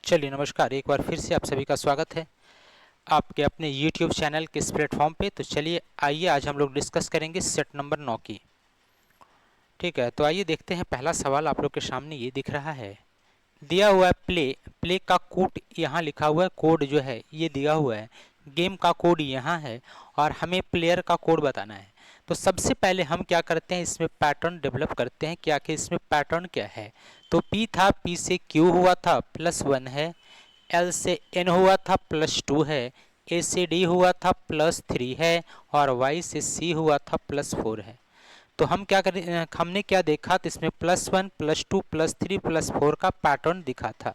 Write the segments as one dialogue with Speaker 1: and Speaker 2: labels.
Speaker 1: चलिए नमस्कार, एक बार फिर से आप सभी का स्वागत है आपके अपने YouTube चैनल के इस प्लेटफॉर्म पे। तो चलिए आइए आज हम लोग डिस्कस करेंगे सेट नंबर 9 की। ठीक है, तो आइए देखते हैं। पहला सवाल आप लोग के सामने ये दिख रहा है, दिया हुआ है प्ले का कोड यहाँ लिखा हुआ है, कोड जो है ये दिया हुआ है, गेम का कोड यहाँ है और हमें प्लेयर का कोड बताना है। तो सबसे पहले हम क्या करते हैं, इसमें पैटर्न डेवलप करते हैं कि आखिर इसमें पैटर्न क्या है। तो P था, P से Q हुआ था +1 है, L से N हुआ था +2 है, A से D हुआ था +3 है और Y से C हुआ था +4 है। तो हम क्या करें, हमने क्या देखा, तो इसमें +1 +2 +3 +4 का पैटर्न दिखा था।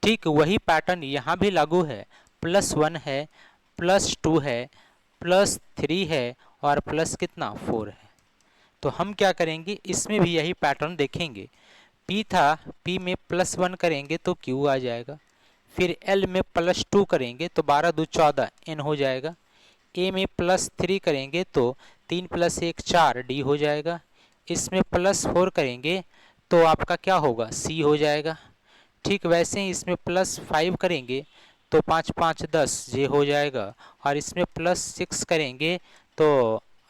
Speaker 1: ठीक वही पैटर्न यहाँ भी लागू है, +1 है, +2 है, +3 है और प्लस कितना 4 है। तो हम क्या करेंगे, इसमें भी यही पैटर्न देखेंगे। P था, P में +1 करेंगे तो Q आ जाएगा, फिर L में +2 करेंगे तो 12 2 14 N हो जाएगा, A में +3 करेंगे तो 3 + 1 4 D हो जाएगा, इसमें +4 करेंगे तो आपका क्या होगा, C हो जाएगा। ठीक वैसे ही इसमें +5 करेंगे तो 5 5 10 J हो जाएगा और इसमें +6 करेंगे तो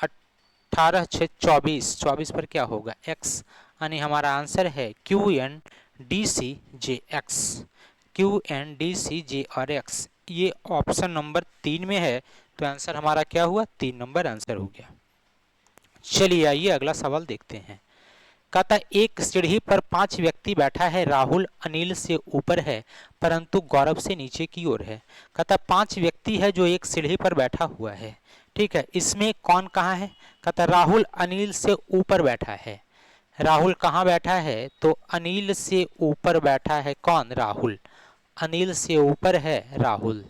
Speaker 1: 18 6 24 24 पर क्या होगा X, यानी हमारा आंसर है QNDCJX। QNDCJ और X ये ऑप्शन नंबर 3 में है, तो आंसर हमारा क्या हुआ, 3 नंबर आंसर हो गया। चलिए आइए अगला सवाल देखते हैं। कहता एक सीढ़ी पर 5 व्यक्ति बैठा है, राहुल अनिल से ऊपर है परंतु गौरव से नीचे की ओर है। कहता 5 व्यक्ति है जो एक सीढ़ी पर बैठा हुआ है। ठीक है, इसमें कौन कहाँ है। कहता राहुल अनिल से ऊपर बैठा है। राहुल कहाँ बैठा है, तो अनिल से ऊपर बैठा है। कौन, राहुल। अनिल से ऊपर है राहुल।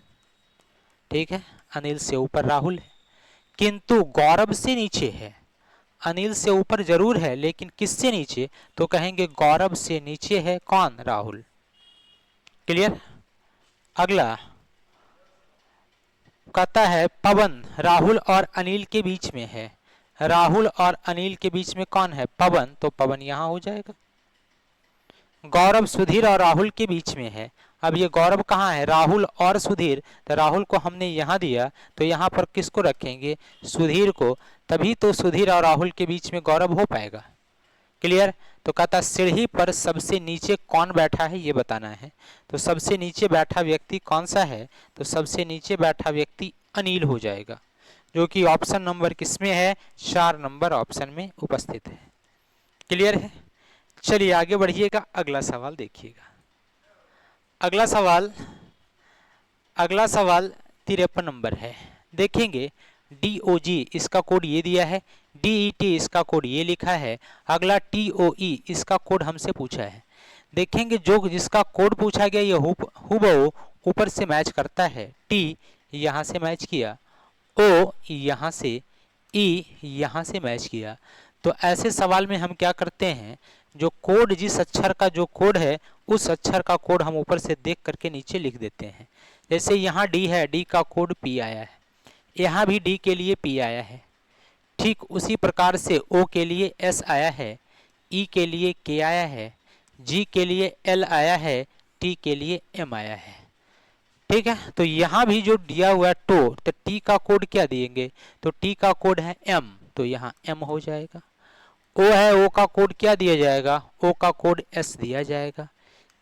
Speaker 1: ठीक है, अनिल से ऊपर राहुल है, किंतु गौरव से नीचे है। अनिल से ऊपर जरूर है लेकिन किससे नीचे, तो कहेंगे गौरव से नीचे है। कौन, राहुल। क्लियर। अगला कहता है पवन राहुल और अनिल के बीच में है। राहुल और अनिल के बीच में कौन है, पवन, तो पवन यहां हो जाएगा। गौरव सुधीर और राहुल के बीच में है। अब ये गौरव कहाँ है, राहुल और सुधीर, तो राहुल को हमने यहाँ दिया तो यहाँ पर किसको रखेंगे, सुधीर को, तभी तो सुधीर और राहुल के बीच में गौरव हो पाएगा। क्लियर। तो कहता सीढ़ी पर सबसे नीचे कौन बैठा है ये बताना है। तो सबसे नीचे बैठा व्यक्ति कौन सा है, तो सबसे नीचे बैठा व्यक्ति अनिल हो जाएगा, जो कि ऑप्शन नंबर किसमें है, 4 नंबर ऑप्शन में उपस्थित है। क्लियर है। चलिए आगे बढ़िएगा, अगला सवाल देखिएगा। अगला सवाल 53 नंबर है। देखेंगे DOG इसका कोड ये दिया है, DET इसका कोड ये लिखा है, अगला TOE इसका कोड हमसे पूछा है। देखेंगे जो जिसका कोड पूछा गया ये हुबहू ऊपर से मैच करता है। T यहाँ से मैच किया, O यहाँ से, E यहाँ से मैच किया। तो ऐसे सवाल में हम क्या करते हैं, जो कोड जिस अक्षर का जो कोड है उस अक्षर का कोड हम ऊपर से देख करके नीचे लिख देते हैं। जैसे यहाँ D है, D का कोड P आया है, यहाँ भी D के लिए P आया है। ठीक उसी प्रकार से O के लिए S आया है, E के लिए K आया है, G के लिए L आया है, T के लिए M आया है। ठीक है, तो यहाँ भी जो दिया हुआ है तो T का कोड क्या देंगे, तो T का कोड है M, तो यहाँ M हो जाएगा। O है, O का कोड क्या दिया जाएगा, O का कोड S दिया जाएगा।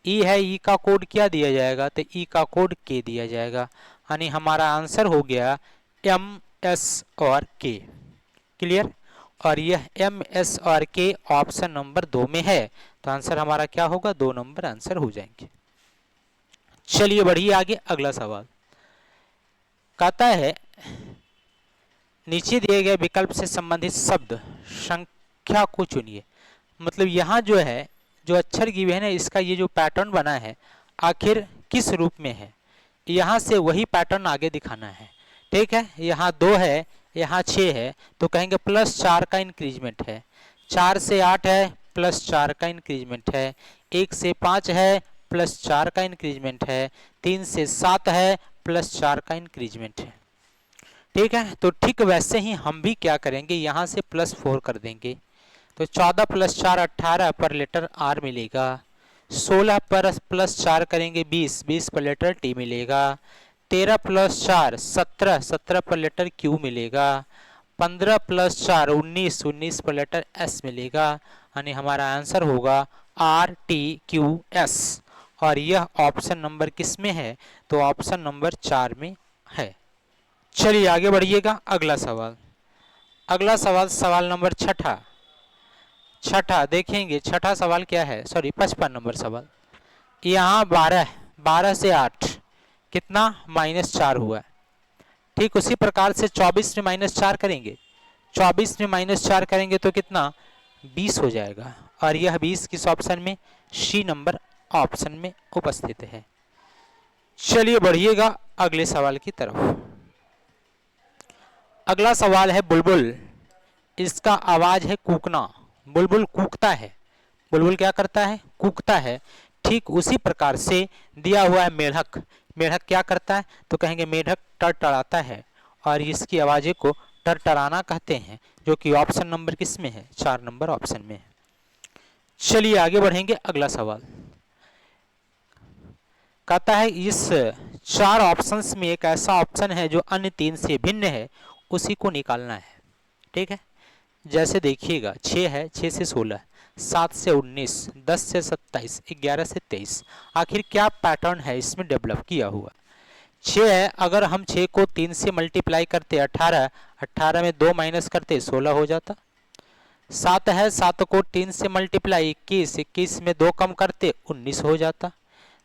Speaker 1: E है, E का कोड क्या दिया जाएगा, तो E का कोड K दिया जाएगा। यानी हमारा आंसर हो गया M, S और K। क्लियर। और यह M, S और K ऑप्शन नंबर 2 में है, तो आंसर हमारा क्या होगा, 2 नंबर आंसर हो जाएंगे। चलिए बढ़िए आगे, अगला सवाल कहता है नीचे दिए गए विकल्प से संबंधित शब्द संख्या को चुनिए। मतलब यहाँ जो है, जो अक्षर गिवन है इसका ये जो पैटर्न बना है आखिर किस रूप में है, यहाँ से वही पैटर्न आगे दिखाना है। ठीक है, यहाँ 2 है, यहाँ 6 है, तो कहेंगे +4 का इंक्रीजमेंट है, 4 से 8 है +4 का इंक्रीजमेंट है, 1 से 5 है +4 का इंक्रीजमेंट है, 3 से 7 है +4 का इंक्रीजमेंट है। ठीक है, तो ठीक वैसे ही हम भी क्या करेंगे, यहाँ से +4 कर देंगे, तो 14 + 4 18 पर लेटर R मिलेगा। 16 पर प्लस 4 करेंगे 20, 20 पर लेटर टी मिलेगा। 13 प्लस 4 17, 17 पर लेटर क्यू मिलेगा। 15 प्लस 4 19, 19 पर लेटर एस मिलेगा। यानी हमारा आंसर होगा RTQS। और यह ऑप्शन नंबर किस में है? तो ऑप्शन नंबर 4 में है। चलिए आगे बढ़िएगा। अगला सवाल, अगला सवाल सवाल नंबर छठा देखेंगे। छठा सवाल क्या है? सॉरी 55 नंबर सवाल। यहाँ 12 से 8 कितना? -4 हुआ है। ठीक उसी प्रकार से 24 में -4 करेंगे, 24 में -4 करेंगे तो कितना? 20 हो जाएगा। और यह 20 किस ऑप्शन में? सी नंबर ऑप्शन में उपस्थित है। चलिए बढ़िएगा अगले सवाल की तरफ। अगला सवाल है बुलबुल, इसका आवाज है कूकना। बुलबुल कूकता है। बुलबुल क्या करता है? कूकता है। ठीक उसी प्रकार से दिया हुआ है मेढक। मेढक क्या करता है? तो कहेंगे मेढक टरटराता है। और इसकी आवाज़ें को टरटराना कहते हैं, जो कि ऑप्शन नंबर किस में है? 4 नंबर ऑप्शन में है। चलिए आगे बढ़ेंगे। अगला सवाल कहता है इस 4 ऑप्शंस में एक ऐसा ऑप्शन है जो अन्य 3 से भिन्न है, उसी को निकालना है। ठीक है, जैसे देखिएगा 6 है, 6 से 16, 7 से 19, 10 से 27, 11 से 23। आखिर क्या पैटर्न है इसमें डेवलप किया हुआ? 6 है, अगर हम 6 को 3 से मल्टीप्लाई करते 18, 18 में 2 माइनस करते 16 हो जाता। 7 है, 7 को 3 से मल्टीप्लाई 21, 21 में 2 कम करते 19 हो जाता।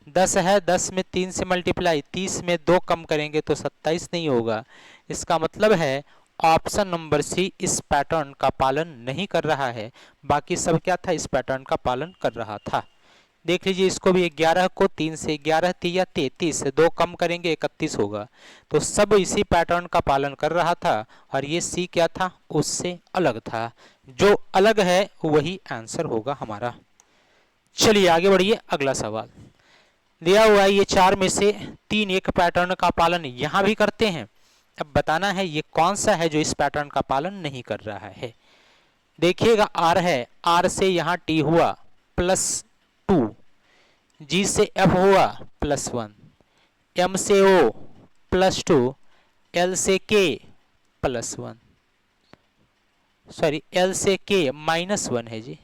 Speaker 1: 10 है, 10 में 3 से मल्टीप्लाई 30 में 2 कम करेंगे तो 27 नहीं होगा। इसका मतलब है ऑप्शन नंबर सी इस पैटर्न का पालन नहीं कर रहा है। बाकी सब क्या था? इस पैटर्न का पालन कर रहा था। देख लीजिए इसको भी, 11 को 3 से 11 तिया 33, 2 कम करेंगे 31 होगा। तो सब इसी पैटर्न का पालन कर रहा था। और ये सी क्या था? उससे अलग था। जो अलग है वही आंसर होगा हमारा। चलिए आगे बढ़िए। अगला सवाल दिया हुआ है, ये 4 में से 3 एक पैटर्न का पालन यहाँ भी करते हैं। अब बताना है ये कौन सा है जो इस पैटर्न का पालन नहीं कर रहा है। देखिएगा R है, R से यहाँ T हुआ +2, G से F हुआ +1, M से O +2, L से K +1, सॉरी L से K -1 है जी,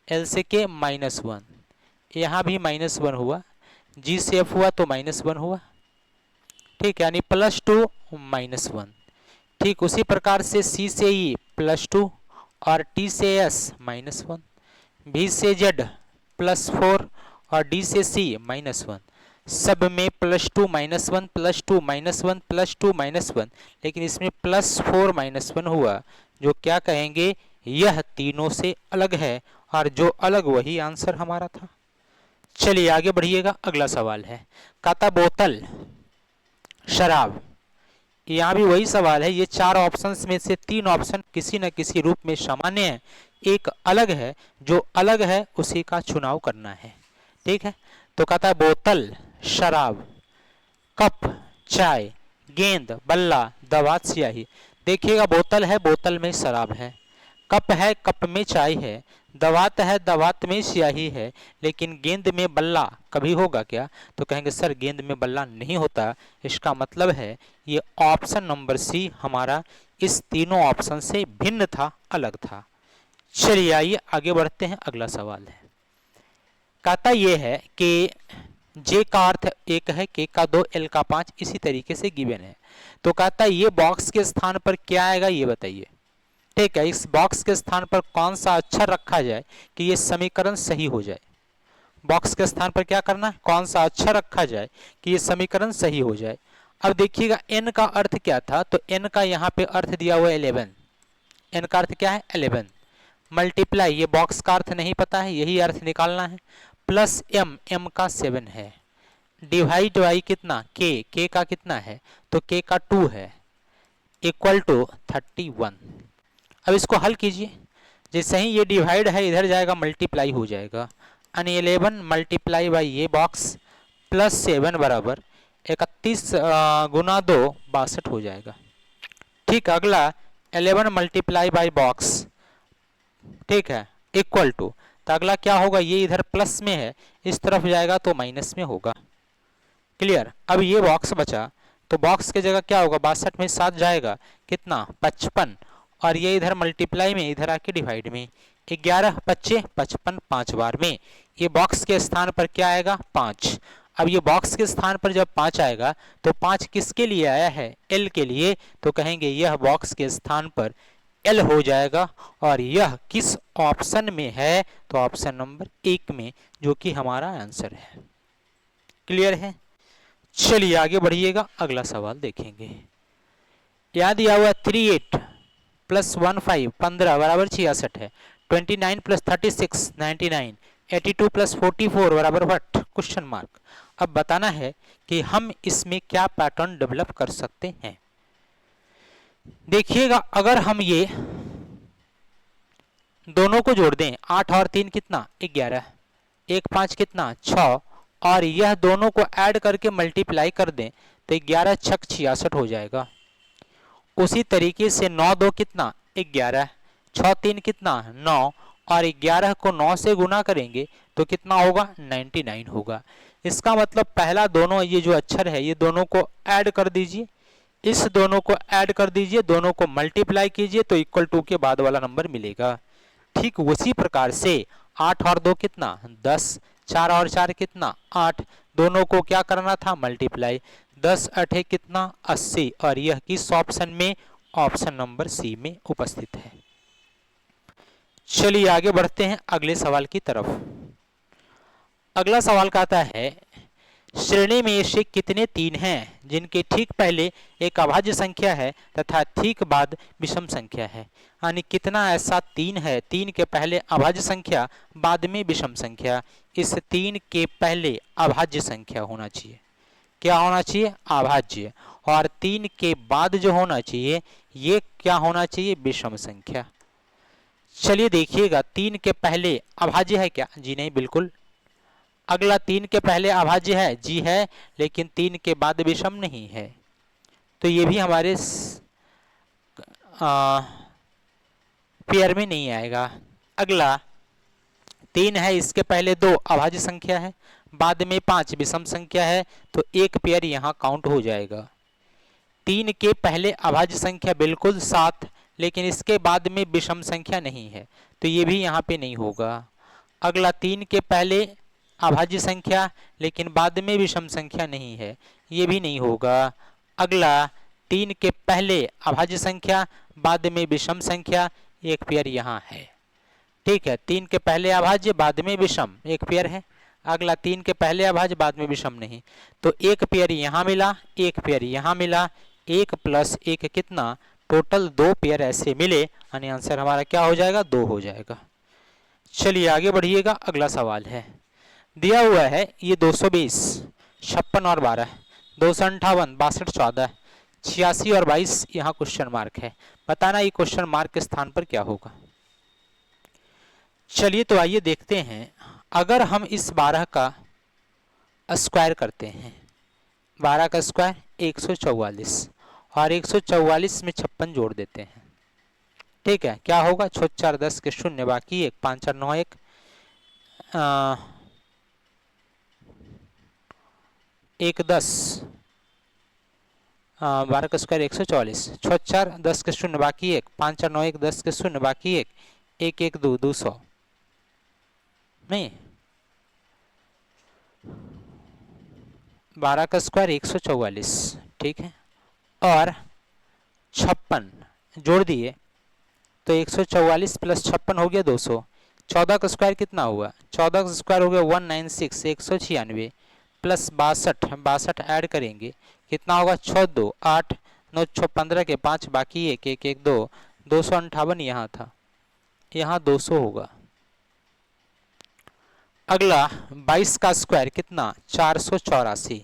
Speaker 1: L से K -1, यहाँ भी -1 हुआ, G से F हुआ तो -1 हुआ। ठीक है, यानी +2 -1। ठीक उसी प्रकार से C से E +2 और T से S -1, V से Z +4 और D से C -1। सब में +2 -1 +2 -1 +2 -1, लेकिन इसमें +4 -1 हुआ, जो क्या कहेंगे? यह तीनों से अलग है। और जो अलग वही आंसर हमारा था। चलिए आगे बढ़िएगा। अगला सवाल है, कहता बोतल, शराब। यहाँ भी वही सवाल है। ये 4 ऑप्शंस में से 3 ऑप्शन किसी न किसी रूप में सामान्य है, एक अलग है। जो अलग है उसी का चुनाव करना है। ठीक है, तो कहता है बोतल, शराब, कप, चाय, गेंद, बल्ला, दवात, स्याही। देखिएगा बोतल है, बोतल में शराब है। कप है, कप में चाय है। दवात है, दवात में स्याही है। लेकिन गेंद में बल्ला कभी होगा क्या? तो कहेंगे सर गेंद में बल्ला नहीं होता। इसका मतलब है ये ऑप्शन नंबर सी हमारा इस तीनों ऑप्शन से भिन्न था, अलग था। चलिए आइए आगे बढ़ते हैं। अगला सवाल है, कहता ये है कि जे का अर्थ 1 है, के का 2, एल का 5, इसी तरीके से गिवन है। तो कहता है ये बॉक्स के स्थान पर क्या आएगा ये बताइए। ठीक है, इस बॉक्स के स्थान पर कौन सा अक्षर रखा जाए कि ये समीकरण सही हो जाए। बॉक्स के स्थान पर क्या करना है? कौन सा अक्षर रखा जाए कि ये समीकरण सही हो जाए। अब देखिएगा n का अर्थ क्या था? तो n का यहाँ पे अर्थ दिया हुआ है 11। n का अर्थ क्या है? 11। मल्टीप्लाई, ये बॉक्स का अर्थ नहीं पता है, यही अर्थ निकालना है। प्लस m, m का 7 है। डिवाइड बाई कितना? k का कितना है? तो k का 2 है, इक्वल टू 31। अब इसको हल कीजिए। जैसे ही ये डिवाइड है इधर जाएगा मल्टीप्लाई हो जाएगा। यानी 11 मल्टीप्लाई बाई ये बॉक्स प्लस 7 बराबर 31 गुना 2 62 हो जाएगा। ठीक, अगला 11 मल्टीप्लाई बाई बॉक्स, ठीक है, इक्वल टू, तो अगला क्या होगा? ये इधर प्लस में है, इस तरफ जाएगा तो माइनस में होगा। क्लियर। अब ये बॉक्स बचा तो बॉक्स की जगह क्या होगा, 62 में 7 जाएगा कितना 55, और ये इधर मल्टीप्लाई में इधर आके डिवाइड में, 11 25 55 5 बार में ये बॉक्स के स्थान पर क्या आएगा 5। अब ये बॉक्स के स्थान पर जब 5 आएगा तो 5 किसके लिए आया है, एल के लिए, तो कहेंगे यह बॉक्स के स्थान पर एल हो जाएगा। और यह किस ऑप्शन में है, तो ऑप्शन नंबर 1 में, जो कि हमारा आंसर है। क्लियर है। चलिए आगे बढ़िएगा, अगला सवाल देखेंगे। याद दिया हुआ 38 प्लस 15 15 बराबर 66 है। 29 प्लस 36 99। 82 प्लस 44 बराबर व्हाट, क्वेश्चन मार्क। अब बताना है कि हम इसमें क्या पैटर्न डेवलप कर सकते हैं। देखिएगा, अगर हम ये दोनों को जोड़ दें, 8 और 3 कितना 11, 1 5 कितना 6, और यह दोनों को ऐड करके मल्टीप्लाई कर दें तो 11 छक 66 हो जाएगा। उसी तरीके से 9 2 कितना 11, 6 3 कितना 9, और 11 को 9 से गुना करेंगे तो कितना होगा 99 होगा। इसका मतलब पहला दोनों ये जो अक्षर है ये दोनों को ऐड कर दीजिए, इस दोनों को ऐड कर दीजिए, दोनों को मल्टीप्लाई कीजिए तो इक्वल टू के बाद वाला नंबर मिलेगा। ठीक उसी प्रकार से 8 और 2 कितना 10, 4 और 4 कितना 8, दोनों को क्या करना था मल्टीप्लाई, 10 8 कितना 80, और यह किस ऑप्शन में, ऑप्शन नंबर सी में उपस्थित है। चलिए आगे बढ़ते हैं अगले सवाल की तरफ। अगला सवाल कहता है श्रेणी में ऐसे कितने 3 हैं जिनके ठीक पहले एक अभाज्य संख्या है तथा ठीक बाद विषम संख्या है। यानी कितना ऐसा 3 है, 3 के पहले अभाज्य संख्या बाद में विषम संख्या। इस 3 के पहले अभाज्य संख्या होना चाहिए, क्या होना चाहिए अभाज्य, और 3 के बाद जो होना चाहिए ये क्या होना चाहिए विषम संख्या। चलिए देखिएगा, 3 के पहले अभाज्य है क्या, जी नहीं बिल्कुल। अगला 3 के पहले अभाज्य है, जी है, लेकिन 3 के बाद विषम नहीं है, तो ये भी हमारे पेयर में नहीं आएगा। अगला 3 है, इसके पहले 2 अभाज्य संख्या है, बाद में 5 विषम संख्या है, तो एक पेयर यहाँ काउंट हो जाएगा। 3 के पहले अभाज्य संख्या बिल्कुल 7, लेकिन इसके बाद में विषम संख्या नहीं है, तो ये भी यहाँ पे नहीं होगा। अगला 3 के पहले अभाज्य संख्या लेकिन बाद में विषम संख्या नहीं है, ये भी नहीं होगा। अगला 3 के पहले अभाज्य संख्या बाद में विषम संख्या, एक पेयर यहाँ है। ठीक है, 3 के पहले अभाज्य बाद में विषम एक पेयर है। अगला 3 के पहले अभाज्य बाद में विषम नहीं, तो एक पेयर यहाँ मिला, एक पेयर यहाँ मिला, 1 प्लस 1 कितना टोटल 2 पेयर ऐसे मिले, यानी आंसर हमारा क्या हो जाएगा 2 हो जाएगा। चलिए आगे बढ़िएगा, अगला सवाल है। दिया हुआ है ये 220 56 और 12, 258 62 14, 86 और 22 यहाँ क्वेश्चन मार्क है। बताना ये क्वेश्चन मार्क के स्थान पर क्या होगा। चलिए तो आइए देखते हैं, अगर हम इस 12 का स्क्वायर करते हैं, 12 का स्क्वायर 144, और 144 में 56 जोड़ देते हैं। ठीक है, क्या होगा 6 4 10 के 0 बाकी 1, 5 4 9 1, 1 10, 12 का स्क्वायर 144, 6 4 10 के 0 बाकी 1, 5 4 9 1 10 के 0 बाकी 1, 1 1 2 200 नहीं, 12 का स्क्वायर 144, ठीक है, और 56 जोड़ दिए तो 144 प्लस 56 हो गया 200। 14 का स्क्वायर कितना हुआ, 14 का स्क्वायर हो गया 196 196, प्लस 62 62 ऐड करेंगे कितना होगा 6 2 8 9 6 15 के 5 बाकी 1 1 1 2, 258 यहाँ था, यहाँ 200 होगा। अगला 22 का स्क्वायर कितना 484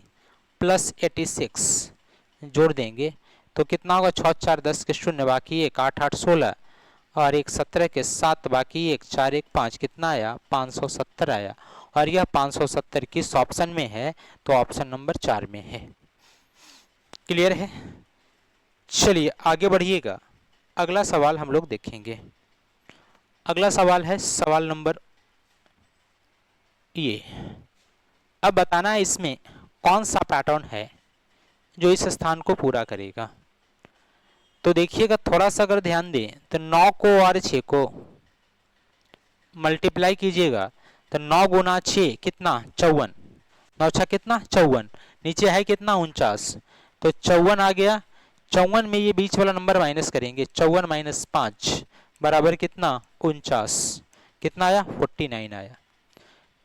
Speaker 1: प्लस 86 जोड़ देंगे तो कितना होगा 6 4 10 के 0 बाकी 1, 8 8 16, और 1 17 के 7 बाकी 1, 4 1 5 कितना आया 570 आया, और यह 570 किस ऑप्शन में है, तो ऑप्शन नंबर 4 में है। क्लियर है। चलिए आगे बढ़िएगा, अगला सवाल हम लोग देखेंगे। अगला सवाल है सवाल नंबर ये अब बताना है इसमें कौन सा पैटर्न है जो इस स्थान को पूरा करेगा। तो देखिएगा थोड़ा सा अगर ध्यान दें तो 9 को और 6 को मल्टीप्लाई कीजिएगा तो 9 गुना 6 कितना 54, 9 छः कितना 54, नीचे है कितना 49, तो 54 आ गया। 54 में ये बीच वाला नंबर माइनस करेंगे, 54 माइनस 5 बराबर कितना 49, कितना आया 49 आया।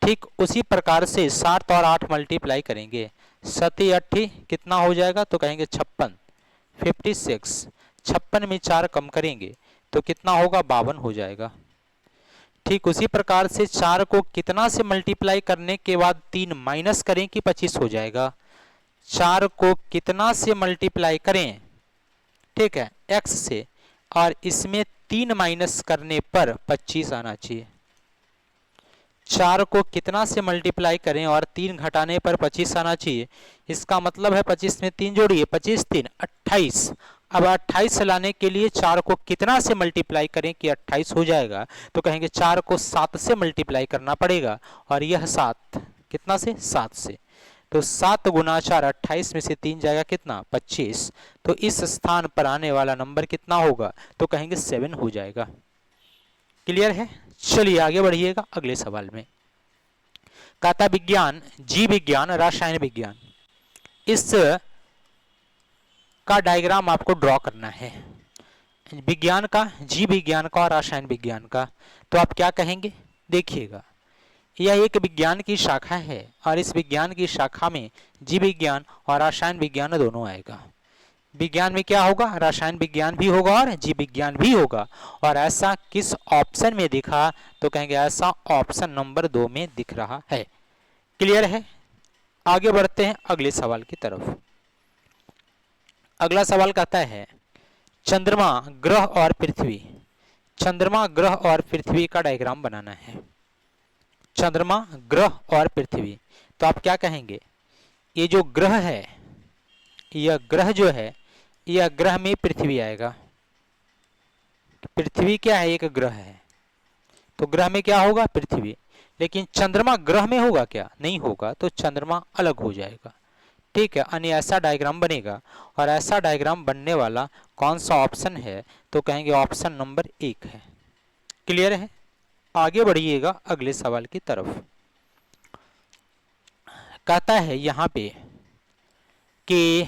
Speaker 1: ठीक उसी प्रकार से 7 और 8 मल्टीप्लाई करेंगे, 7 8 कितना हो जाएगा तो कहेंगे 56, 56, 56 में 4 कम करेंगे तो कितना होगा 52 हो जाएगा। ठीक उसी प्रकार से 4 को कितना से मल्टीप्लाई करने के बाद 3 माइनस करें कि 25 हो जाएगा। 4 को कितना से मल्टीप्लाई करें, ठीक है x से, और इसमें 3 माइनस करने पर 25 आना चाहिए। 4 को कितना से मल्टीप्लाई करें और 3 घटाने पर 25 आना चाहिए। इसका मतलब है 25 में 3 जोड़िए, 25 3 28। अब 28 लाने के लिए 4 को कितना से मल्टीप्लाई करें कि 28 हो जाएगा, तो कहेंगे 4 को 7 से मल्टीप्लाई करना पड़ेगा, और यह 7 कितना से 7 से, तो 7 गुना 4 28 में से 3 जाएगा कितना 25। तो इस स्थान पर आने वाला नंबर कितना होगा तो कहेंगे 7 हो जाएगा। क्लियर है। चलिए आगे बढ़िएगा अगले सवाल में। कहता विज्ञान, जीव विज्ञान, रसायन विज्ञान, इस का डायग्राम आपको ड्रॉ करना है, विज्ञान का, जीव विज्ञान का और रसायन विज्ञान का। तो आप क्या कहेंगे, देखिएगा यह एक विज्ञान की शाखा है और इस विज्ञान की शाखा में जीव विज्ञान और रसायन विज्ञान दोनों आएगा। विज्ञान में क्या होगा, रसायन विज्ञान भी होगा और जीव विज्ञान भी होगा। और ऐसा किस ऑप्शन में दिखा तो कहेंगे ऐसा ऑप्शन नंबर 2 में दिख रहा है। क्लियर है। आगे बढ़ते हैं अगले सवाल की तरफ। अगला सवाल कहता है चंद्रमा, ग्रह और पृथ्वी, चंद्रमा, ग्रह और पृथ्वी का डायग्राम बनाना है। चंद्रमा, ग्रह और पृथ्वी, तो आप क्या कहेंगे, ये जो ग्रह है, यह ग्रह जो है, यह ग्रह में पृथ्वी आएगा। पृथ्वी क्या है, एक ग्रह है, तो ग्रह में क्या होगा पृथ्वी। लेकिन चंद्रमा ग्रह में होगा क्या, नहीं होगा, तो चंद्रमा अलग हो जाएगा। ठीक है, यानी ऐसा डायग्राम बनेगा। और ऐसा डायग्राम बनने वाला कौन सा ऑप्शन है तो कहेंगे ऑप्शन नंबर 1 है। क्लियर है। आगे बढ़िएगा अगले सवाल की तरफ। कहता है यहां पे कि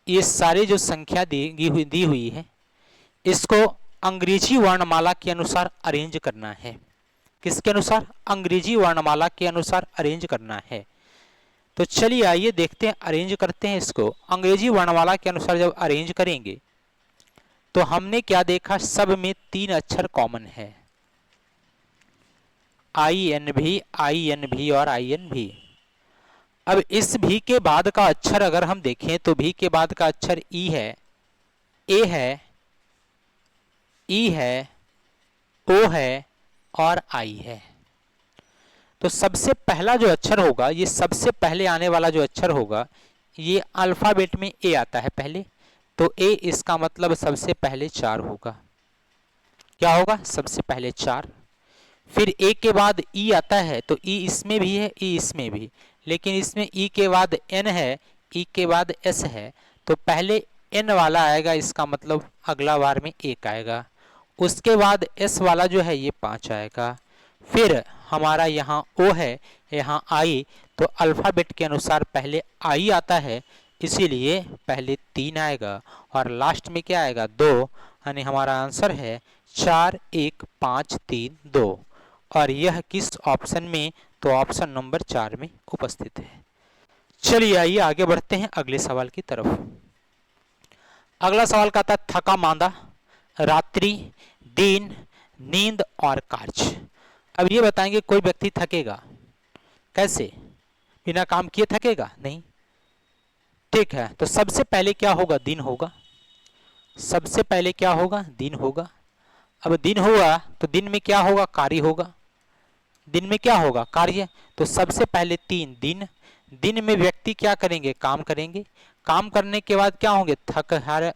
Speaker 1: ये सारे जो संख्या दी हुई है इसको अंग्रेजी वर्णमाला के अनुसार अरेंज करना है। किसके अनुसार, अंग्रेजी वर्णमाला के अनुसार अरेंज करना है। तो चलिए आइए देखते हैं, अरेंज करते हैं इसको। अंग्रेजी वर्णमाला के अनुसार जब अरेंज करेंगे तो हमने क्या देखा, सब में 3 अक्षर कॉमन है, INV, INV और INV। अब इस भी के बाद का अक्षर अगर हम देखें तो भी के बाद का अक्षर ई है, ए है, ई है, ओ है और आई है। तो सबसे पहला जो अक्षर होगा, ये सबसे पहले आने वाला जो अक्षर होगा, ये अल्फाबेट में ए आता है पहले, तो ए इसका मतलब सबसे पहले 4 होगा। क्या होगा, सबसे पहले 4। फिर ए के बाद ई आता है, तो ई इसमें भी है, ई इसमें भी, लेकिन इसमें ई के बाद एन है, ई के बाद एस है, तो पहले एन वाला आएगा, इसका मतलब अगला बार में 1 आएगा। उसके बाद एस वाला जो है ये 5 आएगा। फिर हमारा यहाँ ओ है, यहाँ आई, तो अल्फ़ाबेट के अनुसार पहले आई आता है, इसीलिए पहले 3 आएगा और लास्ट में क्या आएगा 2, यानी हमारा आंसर है 4 1 5 3 2। और यह किस ऑप्शन में, तो ऑप्शन नंबर 4 में उपस्थित है। चलिए आइए आगे बढ़ते हैं अगले सवाल की तरफ। अगला सवाल कहता है थका मांदा, रात्रि, दिन, नींद और कार्य। अब ये बताएंगे कोई व्यक्ति थकेगा कैसे, बिना काम किए थकेगा नहीं। ठीक है, तो सबसे पहले क्या होगा, दिन होगा। सबसे पहले क्या होगा, दिन होगा। अब दिन हुआ तो दिन में क्या होगा, कार्य होगा। दिन में क्या होगा, कार्य। तो सबसे पहले 3 दिन, दिन में व्यक्ति क्या करेंगे, काम करेंगे। काम करने के बाद क्या होंगे,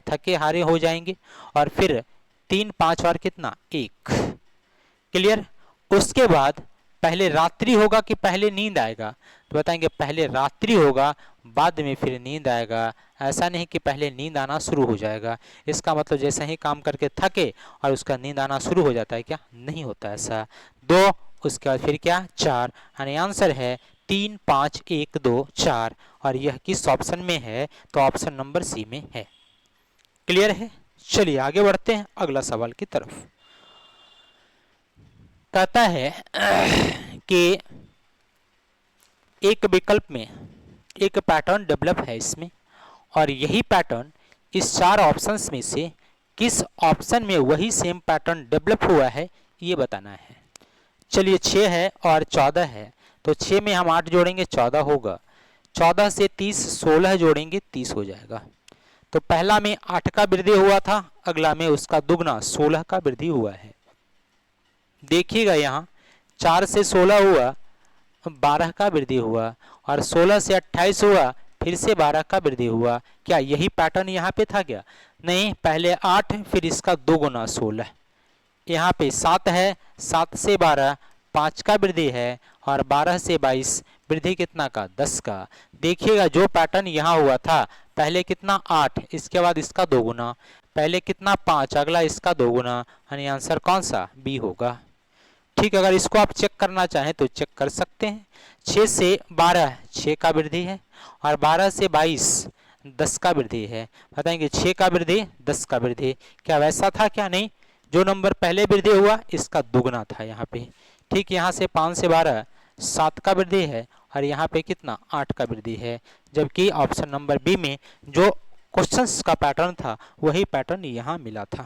Speaker 1: थके हारे हो जाएंगे। और फिर 3 5 और कितना 1। क्लियर। उसके बाद पहले रात्रि होगा कि पहले नींद आएगा? तो बताएंगे पहले रात्रि होगा, बाद में फिर नींद आएगा। ऐसा नहीं कि पहले नींद आना शुरू हो जाएगा। इसका मतलब जैसे ही काम करके थके और उसका नींद आना शुरू हो जाता है क्या? नहीं होता ऐसा। 2, उसके बाद फिर क्या? 4। यानी आंसर है 3, 5, 1, 2, 4। और यह किस ऑप्शन में है? तो ऑप्शन नंबर सी में है। क्लियर है? चलिए आगे बढ़ते हैं अगला सवाल की तरफ। कहता है कि एक विकल्प में एक पैटर्न डेवलप है इसमें, और यही पैटर्न इस 4 ऑप्शंस में से किस ऑप्शन में वही सेम पैटर्न डेवलप हुआ है, ये बताना है। चलिए 6 है और 14 है, तो 6 में हम 8 जोड़ेंगे 14 होगा, 14 से 30 16 जोड़ेंगे 30 हो जाएगा। तो पहला में 8 का वृद्धि हुआ था, अगला में उसका दुगना 16 का वृद्धि हुआ है। देखिएगा यहाँ 4 से 16 हुआ, 12 का वृद्धि हुआ, और 16 से 28 हुआ, फिर से 12 का वृद्धि हुआ। क्या यही पैटर्न यहाँ पे था क्या? नहीं, पहले 8 फिर इसका 2 गुना 16। यहाँ पे 7 है, 7 से 12 5 का वृद्धि है, और 12 से 22 वृद्धि कितना का? 10 का। देखिएगा जो पैटर्न यहाँ हुआ था, पहले कितना 8, इसके बाद इसका 2 गुना, पहले कितना 5, अगला इसका 2 गुना, यानी आंसर कौन सा? बी होगा। ठीक, अगर इसको आप चेक करना चाहें तो चेक कर सकते हैं। 6 से 12 6 का वृद्धि है, और 12 से 22 10 का वृद्धि है। बताएंगे 6 का वृद्धि 10 का वृद्धि, क्या वैसा था क्या? नहीं, जो नंबर पहले वृद्धि हुआ इसका दुगना था यहाँ पे। ठीक, यहाँ से 5 से 12 7 का वृद्धि है, और यहाँ पे कितना? 8 का वृद्धि है। जबकि ऑप्शन नंबर बी में जो क्वेश्चंस का पैटर्न था वही पैटर्न यहाँ मिला था।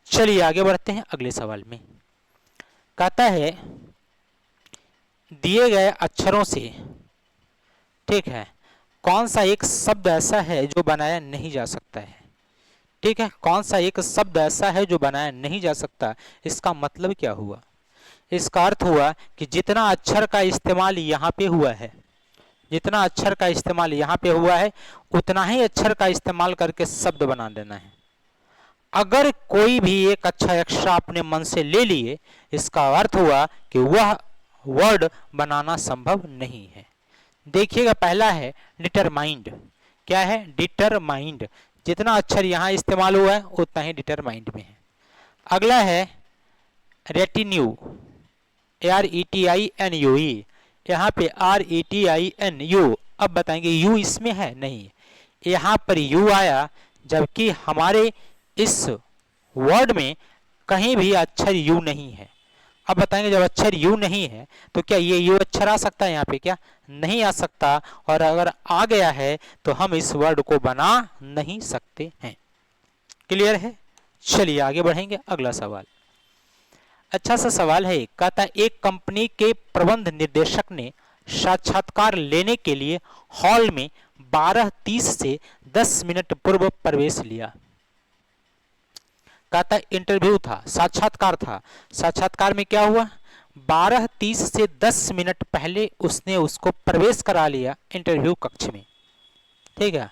Speaker 1: चलिए आगे बढ़ते हैं अगले सवाल में। कहता है दिए गए अक्षरों से, ठीक है, कौन सा एक शब्द ऐसा है जो बनाया नहीं जा सकता है? ठीक है, कौन सा एक शब्द ऐसा है जो बनाया नहीं जा सकता? इसका मतलब क्या हुआ? इसका अर्थ हुआ कि जितना अक्षर का इस्तेमाल यहाँ पे हुआ है, जितना अक्षर का इस्तेमाल यहाँ पे हुआ है, उतना ही अक्षर का इस्तेमाल करके शब्द बना देना है। अगर कोई भी एक अच्छा एक्स्ट्रा अपने मन से ले लिए, इसका अर्थ हुआ कि वह वर्ड बनाना संभव नहीं है। देखिएगा पहला है डिटरमाइंड। क्या है? डिटरमाइंड। जितना अक्षर यहाँ इस्तेमाल हुआ है उतना ही डिटरमाइंड में है। अगला है रेटिन्यू, RETINUE, यहाँ पे RETINU। अब बताएंगे यू इसमें है? नहीं, यहाँ पर यू आया, जबकि हमारे इस वर्ड में कहीं भी अक्षर यू नहीं है। अब बताएंगे जब अक्षर यू नहीं है तो क्या ये यू अक्षर आ सकता है यहाँ पे? क्या नहीं आ सकता, और अगर आ गया है तो हम इस वर्ड को बना नहीं सकते हैं। क्लियर है? चलिए आगे बढ़ेंगे अगला सवाल। अच्छा सा सवाल है। कहता है एक कंपनी के प्रबंध निर्देशक ने साक्षात्कार लेने के लिए हॉल में 12:30 से 10 मिनट पूर्व प्रवेश लिया। कहता है इंटरव्यू था, साक्षात्कार था। साक्षात्कार में क्या हुआ? 12:30 से 10 मिनट पहले उसने उसको प्रवेश करा लिया इंटरव्यू कक्ष में। ठीक है,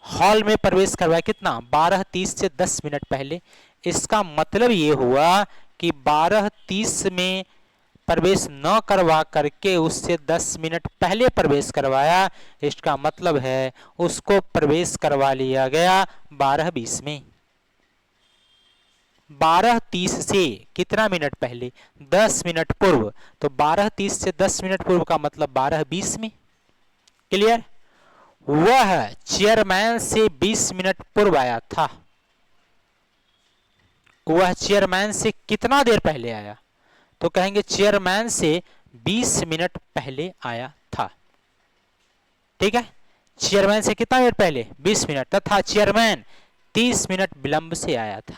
Speaker 1: हॉल में प्रवेश करवाया कितना? 12:30 से 10 मिनट पहले। इसका मतलब ये हुआ कि 12:30 में प्रवेश न करवा करके उससे 10 मिनट पहले प्रवेश करवाया। इसका मतलब है उसको प्रवेश करवा लिया गया 12:20 में। 12:30 से कितना मिनट पहले? 10 मिनट पूर्व। तो 12:30 से 10 मिनट पूर्व का मतलब 12:20 में। क्लियर? वह चेयरमैन से 20 मिनट पूर्व आया था। वह चेयरमैन से कितना देर पहले आया? तो कहेंगे चेयरमैन से 20 मिनट पहले आया था। ठीक है, चेयरमैन से कितना देर पहले? 20 मिनट, तथा चेयरमैन 30 मिनट विलंब से आया था।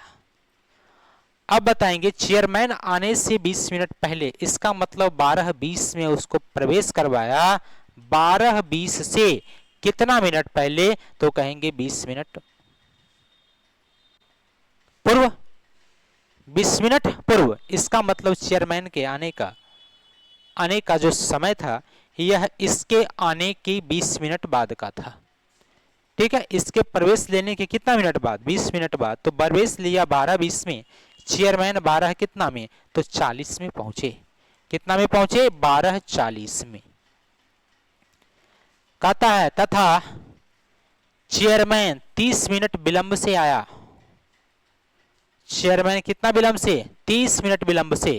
Speaker 1: अब बताएंगे चेयरमैन आने से 20 मिनट पहले, इसका मतलब 12:20 में उसको प्रवेश करवाया। 12:20 से कितना मिनट पहले? तो कहेंगे 20 मिनट पूर्व। 20 मिनट पूर्व, इसका मतलब चेयरमैन के आने का जो समय था यह इसके आने के 20 मिनट बाद का था। ठीक है, इसके प्रवेश लेने के कितना मिनट बाद? 20 मिनट बाद। तो प्रवेश लिया 12:20 में, चेयरमैन 12 कितना में? तो 40 में पहुंचे। कितना में पहुंचे? 12:40 में। कहता है तथा चेयरमैन 30 मिनट विलंब से आया। चेयरमैन कितना विलंब से? 30 मिनट विलंब से,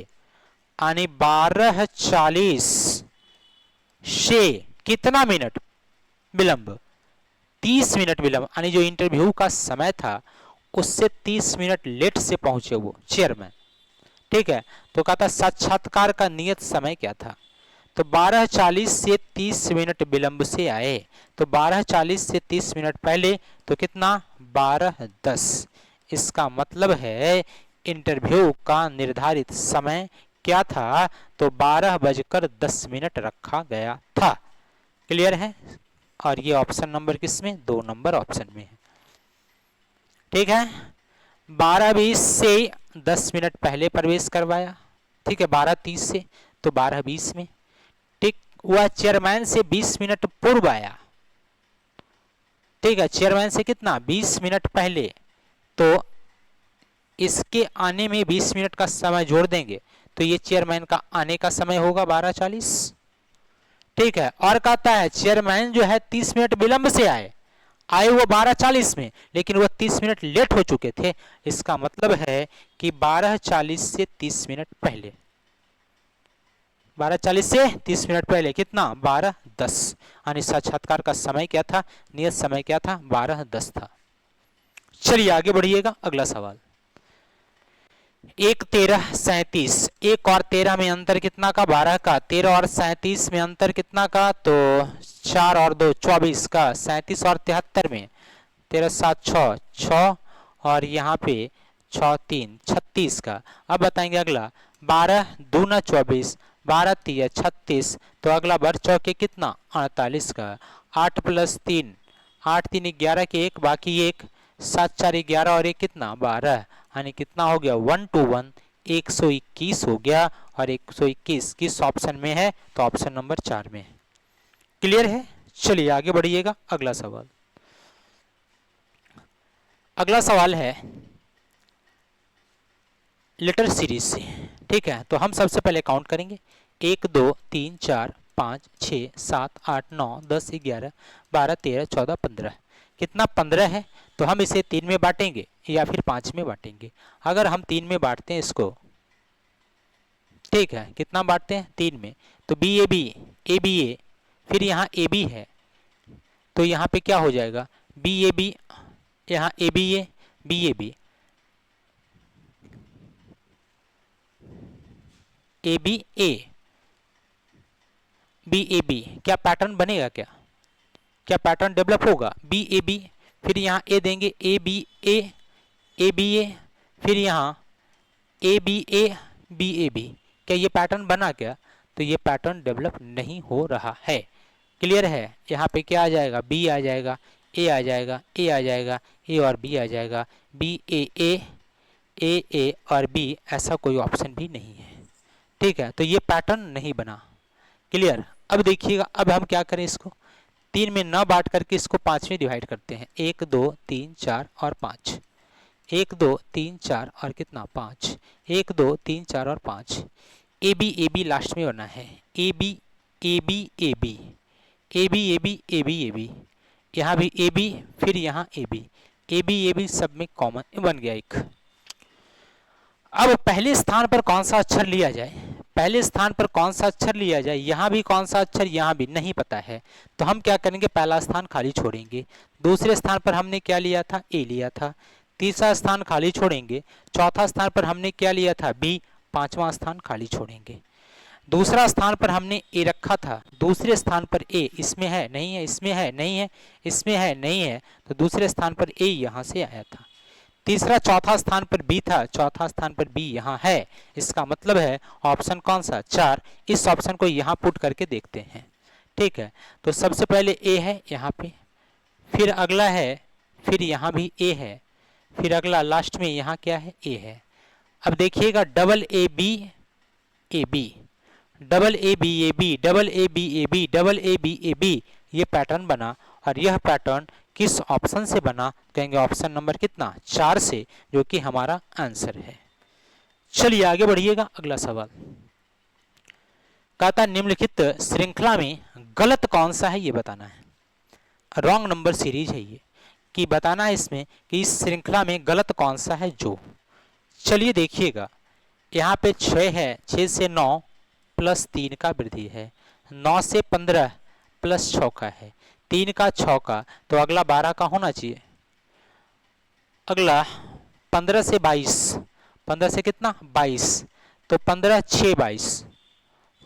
Speaker 1: यानी 12:40 से कितना मिनट विलंब? 30 मिनट विलंब, यानी जो इंटरव्यू का समय था उससे 30 मिनट लेट से पहुंचे वो चेयरमैन। ठीक है, तो कहता साक्षात्कार का नियत समय क्या था? तो 12:40 से 30 मिनट विलंब से आए, तो 12:40 से 30 मिनट पहले तो कितना? 12:10। इसका मतलब है इंटरव्यू का निर्धारित समय क्या था? तो 12:10 रखा गया था। क्लियर है? और ये ऑप्शन नंबर किसमें? 2 नंबर ऑप्शन में है। ठीक है, 12:20 से 10 मिनट पहले प्रवेश करवाया। ठीक है, 12:30 से, तो 12:20 में। ठीक, वह चेयरमैन से 20 मिनट पूर्व आया। ठीक है, चेयरमैन से कितना? 20 मिनट पहले, तो इसके आने में 20 मिनट का समय जोड़ देंगे तो ये चेयरमैन का आने का समय होगा 12:40। ठीक है, और कहता है चेयरमैन जो है 30 मिनट विलंब से आए वो 12:40 में, लेकिन वो 30 मिनट लेट हो चुके थे। इसका मतलब है कि 12:40 से 30 मिनट पहले, 12:40 से 30 मिनट पहले कितना? 12:10। यानी साक्षात्कार का समय क्या था? नियत समय क्या था? 12:10 था। चलिए आगे बढ़िएगा, अगला सवाल। 1, 13, 37। 1 और 13 में अंतर कितना का? 12 का। 13 और 37 में अंतर कितना का? तो 4 और 2 24 का। 37 और 73 में 13 7 6 6 और यहाँ पे 6 3 36 का। अब बताएंगे अगला 12 दूना 24, 12 3 36, तो अगला बढ़ चौके कितना? 48 का। 8 + 3, 8 3 11 के 1 बाकी 1, 7 4 11 और 1 कितना? 12, यानी कितना हो गया? 1 to 1 121 हो गया। और 121 किस ऑप्शन में है? तो ऑप्शन नंबर 4 में है। क्लियर है? चलिए आगे बढ़िएगा, अगला सवाल। अगला सवाल है लेटर सीरीज से। ठीक है, तो हम सबसे पहले काउंट करेंगे 1 2 3 4 5 6 7 8 9 10 11 12 13 14 15। कितना? 15 है। तो हम इसे 3 में बांटेंगे या फिर 5 में बांटेंगे। अगर हम 3 में बांटते हैं इसको, ठीक है, कितना बांटते हैं? 3 में, तो बी ए बी ए, फिर यहाँ ए बी है, तो यहाँ पे क्या हो जाएगा? बी ए बी, यहाँ A B A, B A B, A B A, B A B. क्या पैटर्न बनेगा? क्या पैटर्न डेवलप होगा? बी ए बी, फिर यहाँ ए देंगे, ए B A, A B A, फिर यहाँ A B A, B A B. क्या ये पैटर्न बना क्या? तो ये पैटर्न डेवलप नहीं हो रहा है। क्लियर है? यहाँ पे क्या आ जाएगा? बी आ जाएगा, ए आ जाएगा, ए आ जाएगा, ए और बी आ जाएगा, बी ए और बी, ऐसा कोई ऑप्शन भी नहीं है। ठीक है, तो ये पैटर्न नहीं बना। क्लियर? अब देखिएगा, अब हम क्या करें? इसको 3 में न बांट करके इसको 5 में डिवाइड करते हैं। 1 2 3 4 और 5, 1 2 3 4 और कितना? 5, 1 2 3 4 और 5। ए बी लास्ट में बना है, A B A B A B, A B A B A B A B, यहाँ भी ए बी, फिर यहाँ ए बी सब में कॉमन बन गया एक। अब पहले स्थान पर कौन सा अक्षर लिया जाए? पहले स्थान पर कौन सा अक्षर लिया जाए? यहाँ भी कौन सा अक्षर, यहाँ भी नहीं पता है, तो हम क्या करेंगे? पहला स्थान खाली छोड़ेंगे। दूसरे स्थान पर हमने क्या लिया था? ए लिया था। तीसरा स्थान खाली छोड़ेंगे। चौथा स्थान पर हमने क्या लिया था? बी। पांचवा स्थान खाली छोड़ेंगे। दूसरा स्थान पर हमने ए रखा था, दूसरे स्थान पर ए, इसमें है नहीं है, इसमें है नहीं है, इसमें है नहीं है, तो दूसरे स्थान पर ए यहाँ से आया था। तीसरा चौथा स्थान पर बी था, चौथा स्थान पर बी यहाँ है। इसका मतलब है ऑप्शन कौन सा? 4। इस ऑप्शन को यहाँ पुट करके देखते हैं। ठीक है, तो सबसे पहले ए है यहाँ पे, फिर अगला है, फिर यहाँ भी ए है, फिर अगला लास्ट में यहाँ क्या है? ए है। अब देखिएगा double A B A B, double A B A B, double A B A B, double A B A B, ये पैटर्न बना। और यह पैटर्न किस ऑप्शन से बना? कहेंगे ऑप्शन नंबर कितना? 4 से, जो कि हमारा आंसर है। चलिए आगे बढ़िएगा, अगला सवाल। कहता निम्नलिखित श्रृंखला में गलत कौन सा है ये बताना है। रॉन्ग नंबर सीरीज है ये, कि बताना है इसमें कि इस श्रृंखला में गलत कौन सा है जो। चलिए देखिएगा, यहाँ पे 6 है, 6 से 9 प्लस 3 का वृद्धि है, 9 से 15 प्लस 6 का है, 3 का 6 का, तो अगला 12 का होना चाहिए। अगला 15 से 22, 15 से कितना 22, तो 15 6 22,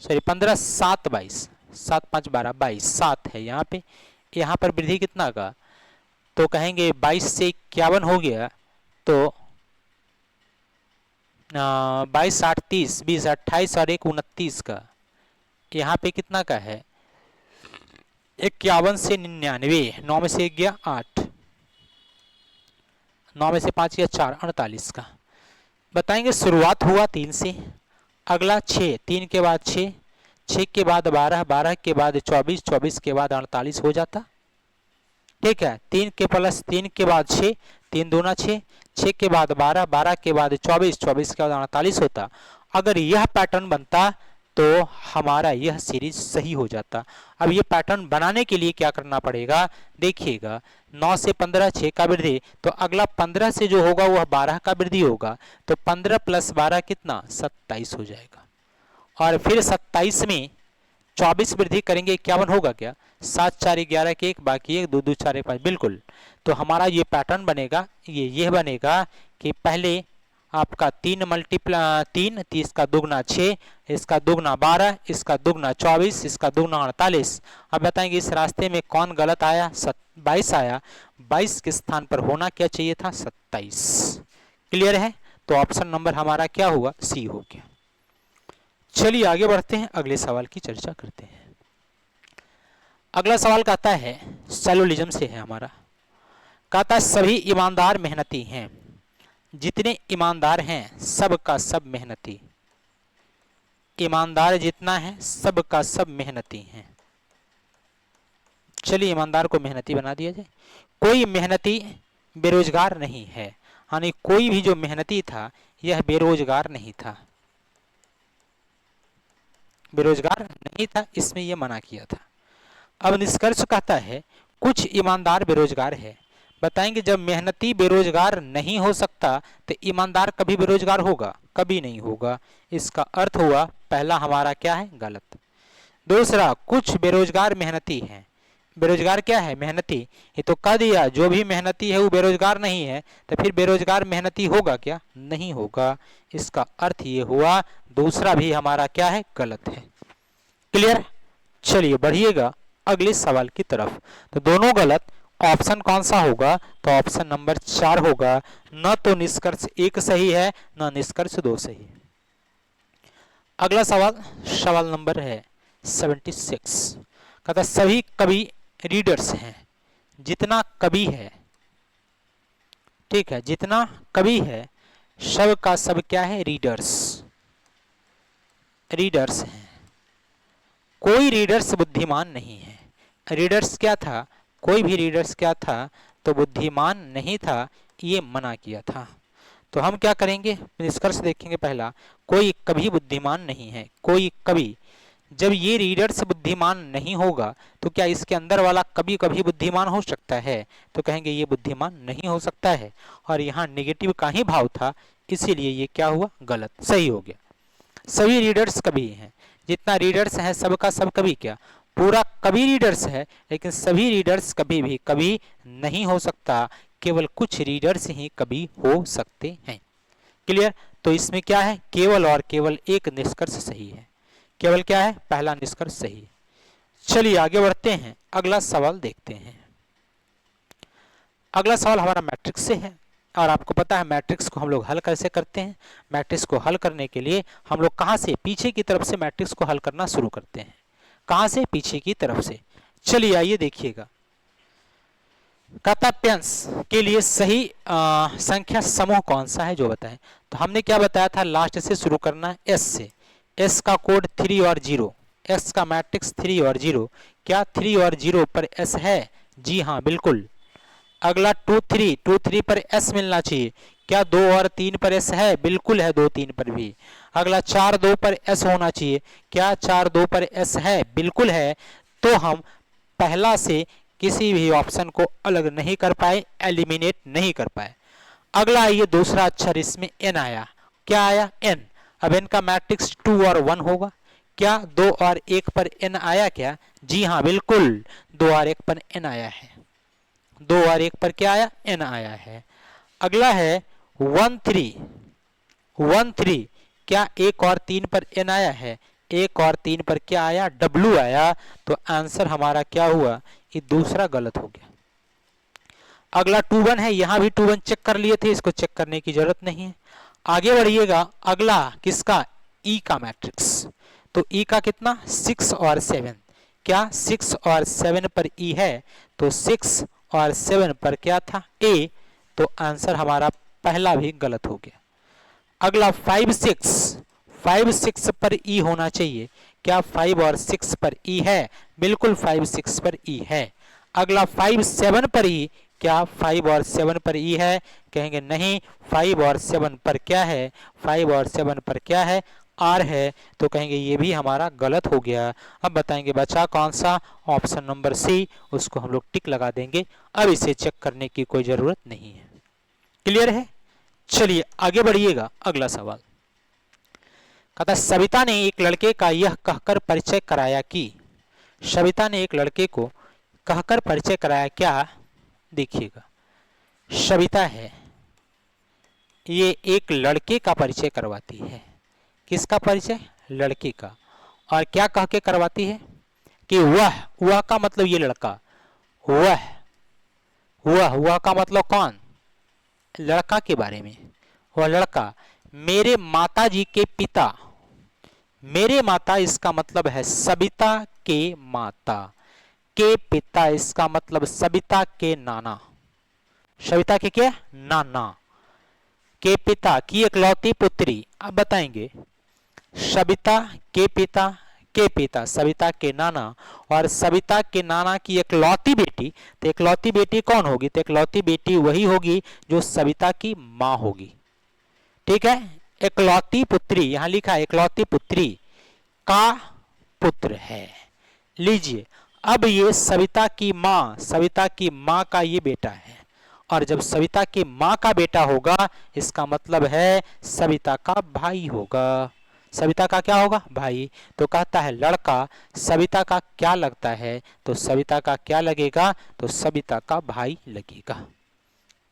Speaker 1: सॉरी 15 7 22, 7 5 12 22, 7 है यहाँ पे। यहाँ पर वृद्धि कितना का, तो कहेंगे 22 से 51 हो गया, तो 22 8 30, 20 28 और 1 29 का। यहाँ पे कितना का है 51 से 99, 9 में से 1 गया 8, 9 में से 5 गया 4, 48 का। बताएंगे शुरुआत हुआ 3 से, अगला 6, 3 के बाद 6, 6 के बाद 12, 12 के बाद 24, 24 के बाद 48 हो जाता। ठीक है, 3 के प्लस 3 के बाद 6, 3 दूना 6, 6 के बाद 12, 12 के बाद 24, 24 के बाद 48 होता। अगर यह पैटर्न बनता तो हमारा यह सीरीज सही हो जाता। अब ये पैटर्न बनाने के लिए क्या करना पड़ेगा, देखिएगा 9 से 15 6 का वृद्धि, तो अगला 15 से जो होगा वह 12 का वृद्धि होगा, तो 15 प्लस 12 कितना 27 हो जाएगा। और फिर 27 में 24 वृद्धि करेंगे 51 होगा क्या, 7 4 11 के 1 बाकी 1 2 2 4 1 5, बिल्कुल। तो हमारा ये पैटर्न बनेगा, ये बनेगा कि पहले आपका 3 × 3, 30 का दुगना 6, इसका दुगना 12, इसका दुगना 24, इसका दुगना 48। अब बताएंगे इस रास्ते में कौन गलत आया, 22 आया, 22 के स्थान पर होना क्या चाहिए था 27। क्लियर है, तो ऑप्शन नंबर हमारा क्या हुआ, सी हो गया। चलिए आगे बढ़ते हैं, अगले सवाल की चर्चा करते हैं। अगला सवाल कहता है सैलोलिज्म से है हमारा, कहता है सभी ईमानदार मेहनती हैं, जितने ईमानदार हैं सब का सब मेहनती। ईमानदार जितना है सब का सब मेहनती हैं। चलिए ईमानदार को मेहनती बना दिया जाए। कोई मेहनती बेरोजगार नहीं है, यानी कोई भी जो मेहनती था यह बेरोजगार नहीं था, बेरोजगार नहीं था, इसमें यह मना किया था। अब निष्कर्ष कहता है कुछ ईमानदार बेरोजगार है। बताएंगे जब मेहनती बेरोजगार नहीं हो सकता तो ईमानदार कभी बेरोजगार होगा, कभी नहीं होगा। इसका अर्थ हुआ पहला हमारा क्या है, गलत। दूसरा कुछ बेरोजगार मेहनती हैं, बेरोजगार क्या है, मेहनती। ये तो कह दिया जो भी मेहनती है वो बेरोजगार नहीं है, तो फिर बेरोजगार मेहनती होगा क्या, नहीं होगा। इसका अर्थ ये हुआ दूसरा भी हमारा क्या है, गलत है। क्लियर, चलिए बढ़िएगा अगले सवाल की तरफ। तो दोनों गलत, ऑप्शन कौन सा होगा, तो ऑप्शन नंबर 4 होगा। न तो निष्कर्ष 1 सही है न निष्कर्ष 2 सही है। अगला सवाल, सवाल नंबर है 76, कहता सभी कवि रीडर्स हैं, जितना कवि है, ठीक है, जितना कवि है सब का सब क्या है, रीडर्स, रीडर्स हैं। कोई रीडर्स बुद्धिमान नहीं है। रीडर्स क्या था, कोई भी रीडर्स क्या था, तो बुद्धिमान नहीं था, ये मना किया था। तो हम क्या करेंगे, निष्कर्ष देखेंगे। पहला, कोई कभी बुद्धिमान नहीं है, कोई कवि। जब ये रीडर्स बुद्धिमान नहीं होगा तो क्या इसके अंदर वाला कभी कभी बुद्धिमान हो सकता है, तो कहेंगे ये बुद्धिमान नहीं हो सकता है। और यहाँ नेगेटिव का ही भाव था, इसीलिए ये क्या हुआ, गलत, सही हो गया। सभी रीडर्स कवि हैं, जितना रीडर्स है सबका सब कवि, क्या पूरा कवि रीडर्स है, लेकिन सभी रीडर्स कभी भी कवि नहीं हो सकता, केवल कुछ रीडर्स ही कवि हो सकते हैं। क्लियर, तो इसमें क्या है, केवल और केवल एक निष्कर्ष सही है, केवल क्या है, पहला निष्कर्ष सही है। चलिए आगे बढ़ते हैं, अगला सवाल देखते हैं। अगला सवाल हमारा मैट्रिक्स से है, और आपको पता है मैट्रिक्स को हम लोग हल कैसे करते हैं। मैट्रिक्स को हल करने के लिए हम लोग कहाँ से, पीछे की तरफ से मैट्रिक्स को हल करना शुरू करते हैं। कहाँ से, पीछे की तरफ से। चलिए आइए देखिएगा, कताप्यांश के लिए सही संख्या समूह कौन सा है जो बताएं। तो हमने क्या बताया था, लास्ट से शुरू करना है, एस से। एस का कोड 3 और 0, एस का मैट्रिक्स 3 और 0। क्या 3 और 0 पर एस है, जी हाँ बिल्कुल। अगला 2 3 पर एस मिलना चाहिए, क्या 2 और 3 पर एस है? बिल्कुल है 2 3 पर भी। अगला 4 2 पर एस होना चाहिए, क्या 4 2 पर एस है? बिल्कुल है। तो हम पहला से किसी भी ऑप्शन को अलग नहीं कर पाए, एलिमिनेट नहीं कर पाए। अगला आइए दूसरा अक्षर, इसमें एन आया। क्या आया? एन। अब एन का मैट्रिक्स 2 और 1 होगा। क्या 2 और 1 पर एन आया क्या? जी हाँ बिल्कुल, 2 और 1 पर एन आया है। 2 और 1 पर क्या आया? एन आया है। अगला है 1 3। 1 3, क्या 1 और 3 पर एन आया है? 1 और 3 पर क्या आया? डब्ल्यू आया। तो आंसर हमारा क्या हुआ? ये दूसरा गलत हो गया। अगला 2 1 है, यहां भी 2 1 चेक कर लिए थे, इसको चेक करने की जरूरत नहीं है। आगे बढ़िएगा, अगला किसका? ई का मैट्रिक्स। तो ई का कितना? 6 और 7। क्या 6 और 7 पर ई है? तो 6 और 7 पर क्या था? ए। तो आंसर हमारा पहला भी गलत हो गया। अगला 5 6 पर ई होना चाहिए। क्या 5 और 6 पर ई है? बिल्कुल 5 6 पर ई है। अगला 5 7 पर ई, क्या 5 और 7 पर ई है? कहेंगे नहीं, 5 और 7 पर क्या है? 5 और 7 पर क्या है? आर है। तो कहेंगे ये भी हमारा गलत हो गया। अब बताएंगे बचा कौन सा? ऑप्शन नंबर सी, उसको हम लोग टिक लगा देंगे। अब इसे चेक करने की कोई जरूरत नहीं है। क्लियर है? चलिए आगे बढ़िएगा, अगला सवाल कहता सविता ने एक लड़के का यह कहकर परिचय कराया कि, सविता ने एक लड़के को कहकर परिचय कराया क्या? देखिएगा, सविता है, ये एक लड़के का परिचय करवाती है। किसका परिचय? लड़के का। और क्या कह के करवाती है? कि वह का मतलब ये लड़का, वह का मतलब कौन? लड़का के बारे में। वह लड़का मेरे माताजी के पिता, मेरे माता इसका मतलब है सविता के माता, के पिता इसका मतलब सविता के नाना, सविता के क्या? नाना, के पिता की इकलौती पुत्री। अब बताएंगे सविता के पिता सविता के नाना, और सविता के नाना की इकलौती बेटी। तो इकलौती बेटी कौन होगी? तो इकलौती बेटी वही होगी जो सविता की मां होगी। ठीक है, इकलौती पुत्री, यहां लिखा है इकलौती पुत्री का पुत्र है। लीजिए, अब ये सविता की मां का ये बेटा है, और जब सविता की मां का बेटा होगा इसका मतलब है सविता का भाई होगा। सविता का क्या होगा? भाई। तो कहता है लड़का सविता का क्या लगता है? तो सविता का क्या लगेगा? तो सविता का भाई लगेगा।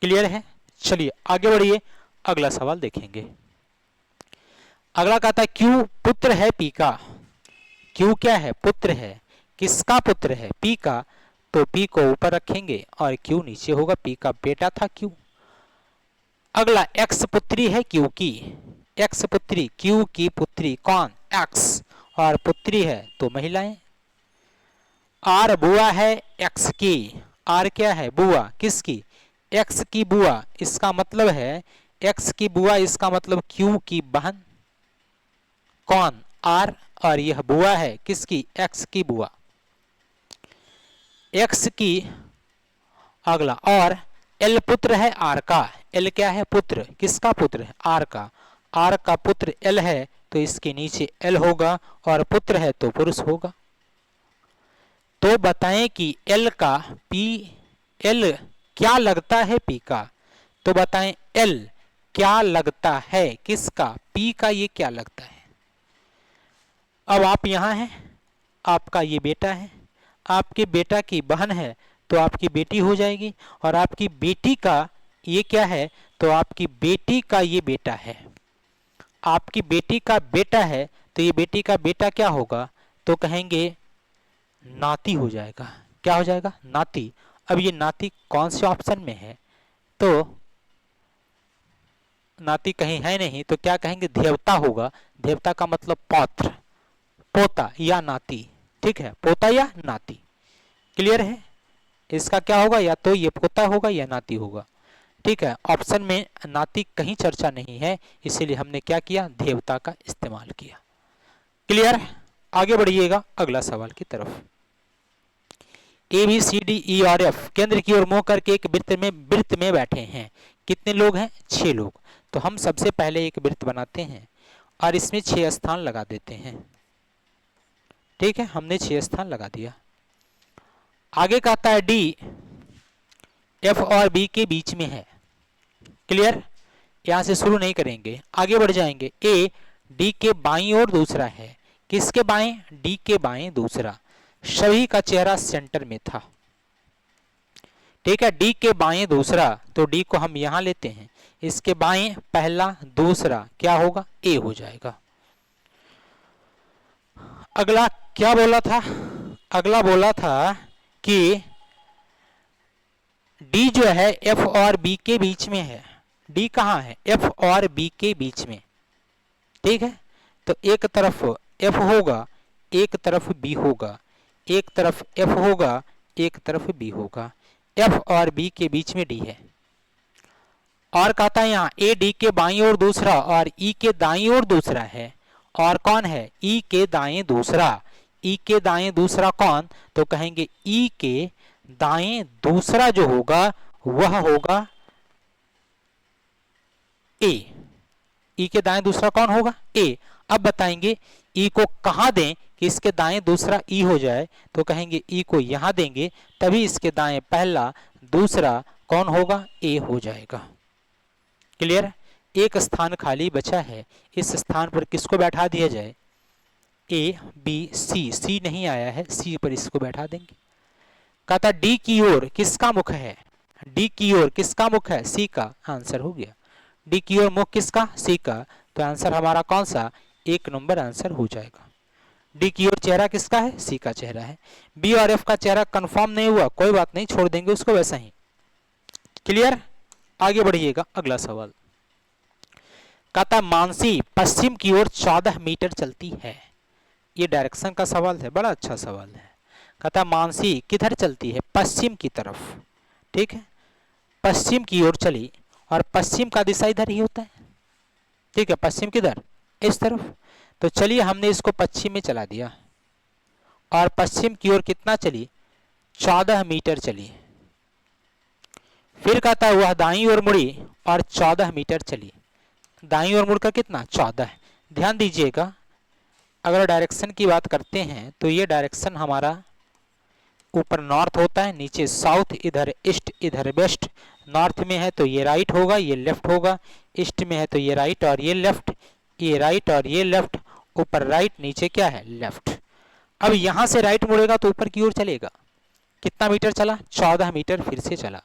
Speaker 1: क्लियर है? चलिए आगे बढ़िए, अगला सवाल देखेंगे। अगला कहता है क्यू पुत्र है पी का। क्यू क्या है? पुत्र है। किसका पुत्र है? पी का। तो पी को ऊपर रखेंगे और क्यू नीचे होगा, पी का बेटा था क्यू। अगला एक्स पुत्री है क्यू की। एक्स पुत्री, क्यू की पुत्री कौन? एक्स। और पुत्री है तो महिलाएं। आर बुआ है एक्स की। आर क्या है? बुआ। किसकी? एक्स की बुआ। इसका मतलब है एक्स की बुआ, इसका मतलब क्यू की बहन कौन? आर। और यह बुआ है किसकी? एक्स की बुआ, एक्स की। अगला और एल पुत्र है आर का। एल क्या है? पुत्र। किसका पुत्र है? आर का। आर का पुत्र एल है तो इसके नीचे एल होगा, और पुत्र है तो पुरुष होगा। तो बताएं कि एल का पी, एल क्या लगता है पी का? तो बताएं एल क्या लगता है किसका? पी का। ये क्या लगता है? अब आप यहां हैं, आपका ये बेटा है, आपके बेटा की बहन है तो आपकी बेटी हो जाएगी, और आपकी बेटी का ये क्या है? तो आपकी बेटी का ये बेटा है। आपकी बेटी का बेटा है तो ये बेटी का बेटा क्या होगा? तो कहेंगे नाती हो जाएगा। क्या हो जाएगा? नाती। अब ये नाती कौन से ऑप्शन में है? तो नाती कहीं है नहीं, तो क्या कहेंगे? देवता होगा। देवता का मतलब पौत्र, पोता या नाती। ठीक है, पोता या नाती। क्लियर है? इसका क्या होगा? या तो ये पोता होगा या नाती होगा। ठीक है, ऑप्शन में नाती कहीं चर्चा नहीं है, इसीलिए हमने क्या किया? देवता का इस्तेमाल किया। क्लियर है? आगे बढ़िएगा अगला सवाल की तरफ। A B C D E और एफ केंद्र की ओर मुंह करके एक वृत्त में बैठे हैं। कितने लोग हैं? 6 लोग। तो हम सबसे पहले एक वृत्त बनाते हैं और इसमें 6 स्थान लगा देते हैं। ठीक है, हमने 6 स्थान लगा दिया। आगे कहता है डी एफ और बी के बीच में है। क्लियर? यहां से शुरू नहीं करेंगे, आगे बढ़ जाएंगे। ए डी के बाईं ओर दूसरा है। किसके बाएं? डी के बाएं दूसरा। सभी का चेहरा सेंटर में था। ठीक है, डी के बाएं दूसरा, तो डी को हम यहां लेते हैं। इसके बाएं पहला, दूसरा क्या होगा? ए हो जाएगा। अगला क्या बोला था? अगला बोला था कि डी जो है एफ और बी के बीच में है। डी कहाँ है? एफ और बी के बीच में। ठीक है, तो एक तरफ एफ होगा, एक तरफ बी होगा, एक तरफ एफ होगा, एक तरफ बी होगा। एफ और बी के बीच में डी है। और कहता है यहाँ ए डी के बाईं ओर दूसरा और ई के दाईं ओर दूसरा है। और कौन है? ई के दाएं दूसरा। ई के दाएं दूसरा कौन? तो कहेंगे ई के दाएं दूसरा जो होगा वह होगा ए। ई के दाएं दूसरा कौन होगा? ए। अब बताएंगे ई को कहां दें कि इसके दाएं दूसरा ई हो जाए, तो कहेंगे ई को यहां देंगे, तभी इसके दाएं पहला दूसरा कौन होगा? ए हो जाएगा। क्लियर? एक स्थान खाली बचा है, इस स्थान पर किसको बैठा दिया जाए? A B C. सी नहीं आया है, सी पर इसको बैठा देंगे। कहता डी की ओर किसका मुख है? डी की ओर किसका मुख है? सी का। आंसर हो गया। डी की ओर मुख किसका? सी का। तो आंसर हमारा कौन सा? 1 नंबर आंसर हो जाएगा। डी की ओर चेहरा किसका है? सी का चेहरा है। बी और एफ का चेहरा कंफर्म नहीं हुआ, कोई बात नहीं, छोड़ देंगे उसको वैसा ही। क्लियर? आगे बढ़िएगा। अगला सवाल कहता मानसी पश्चिम की ओर 14 मीटर चलती है। ये डायरेक्शन का सवाल है, बड़ा अच्छा सवाल है। कहता मानसी किधर चलती है? पश्चिम की तरफ। ठीक है, पश्चिम की ओर चली, और पश्चिम का दिशा इधर ही होता है। ठीक है, पश्चिम किधर? इस तरफ। तो चलिए हमने इसको पश्चिम में चला दिया, और पश्चिम की ओर कितना चली? 14 मीटर चली। फिर कहता वह दाईं ओर मुड़ी और 14 मीटर चली। दाईं ओर मुड़कर कितना? 14। ध्यान दीजिएगा, अगर डायरेक्शन की बात करते हैं तो ये डायरेक्शन हमारा ऊपर नॉर्थ होता है, नीचे साउथ, इधर ईस्ट, इधर वेस्ट। नॉर्थ में है तो ये राइट होगा, ये लेफ्ट होगा। ईस्ट में है तो ये राइट और ये लेफ्ट, ये राइट और ये लेफ्ट। ऊपर राइट, नीचे क्या है? लेफ्ट। अब यहां से राइट मुड़ेगा तो ऊपर की ओर चलेगा। कितना मीटर चला? 14 मीटर फिर से चला।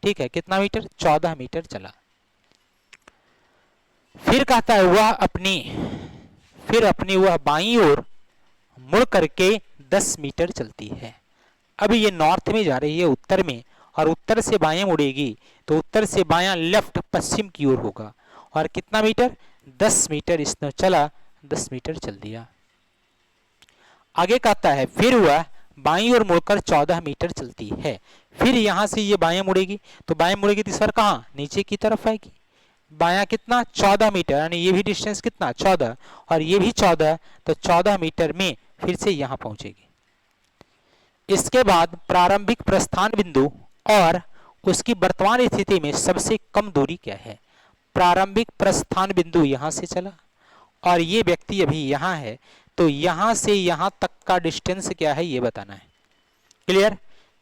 Speaker 1: ठीक है, कितना मीटर? 14 मीटर चला। फिर कहता है फिर अपनी वह बाईं ओर मुड़ करके 10 मीटर चलती है। अभी ये नॉर्थ में जा रही है, उत्तर में, और उत्तर से बायां मुड़ेगी तो उत्तर से बायां लेफ्ट पश्चिम की ओर होगा। और कितना मीटर? 10 मीटर इसने चला, 10 मीटर चल दिया। आगे कहता है फिर वह बाईं ओर मुड़कर 14 मीटर चलती है। फिर यहां से ये बायां मुड़ेगी, तो बायां मुड़ेगी तो सर कहाँ? नीचे की तरफ आएगी। बायां कितना? 14 मीटर, यानी ये भी डिस्टेंस कितना? 14, और ये भी 14, तो 14 मीटर में फिर से यहां पहुंचेगी। इसके बाद प्रारंभिक प्रस्थान बिंदु और उसकी वर्तमान स्थिति में सबसे कम दूरी क्या है? प्रारंभिक प्रस्थान बिंदु यहां से चला, और ये व्यक्ति अभी यहां है, तो यहां से यहां तक का डिस्टेंस क्या है ये बताना है। क्लियर?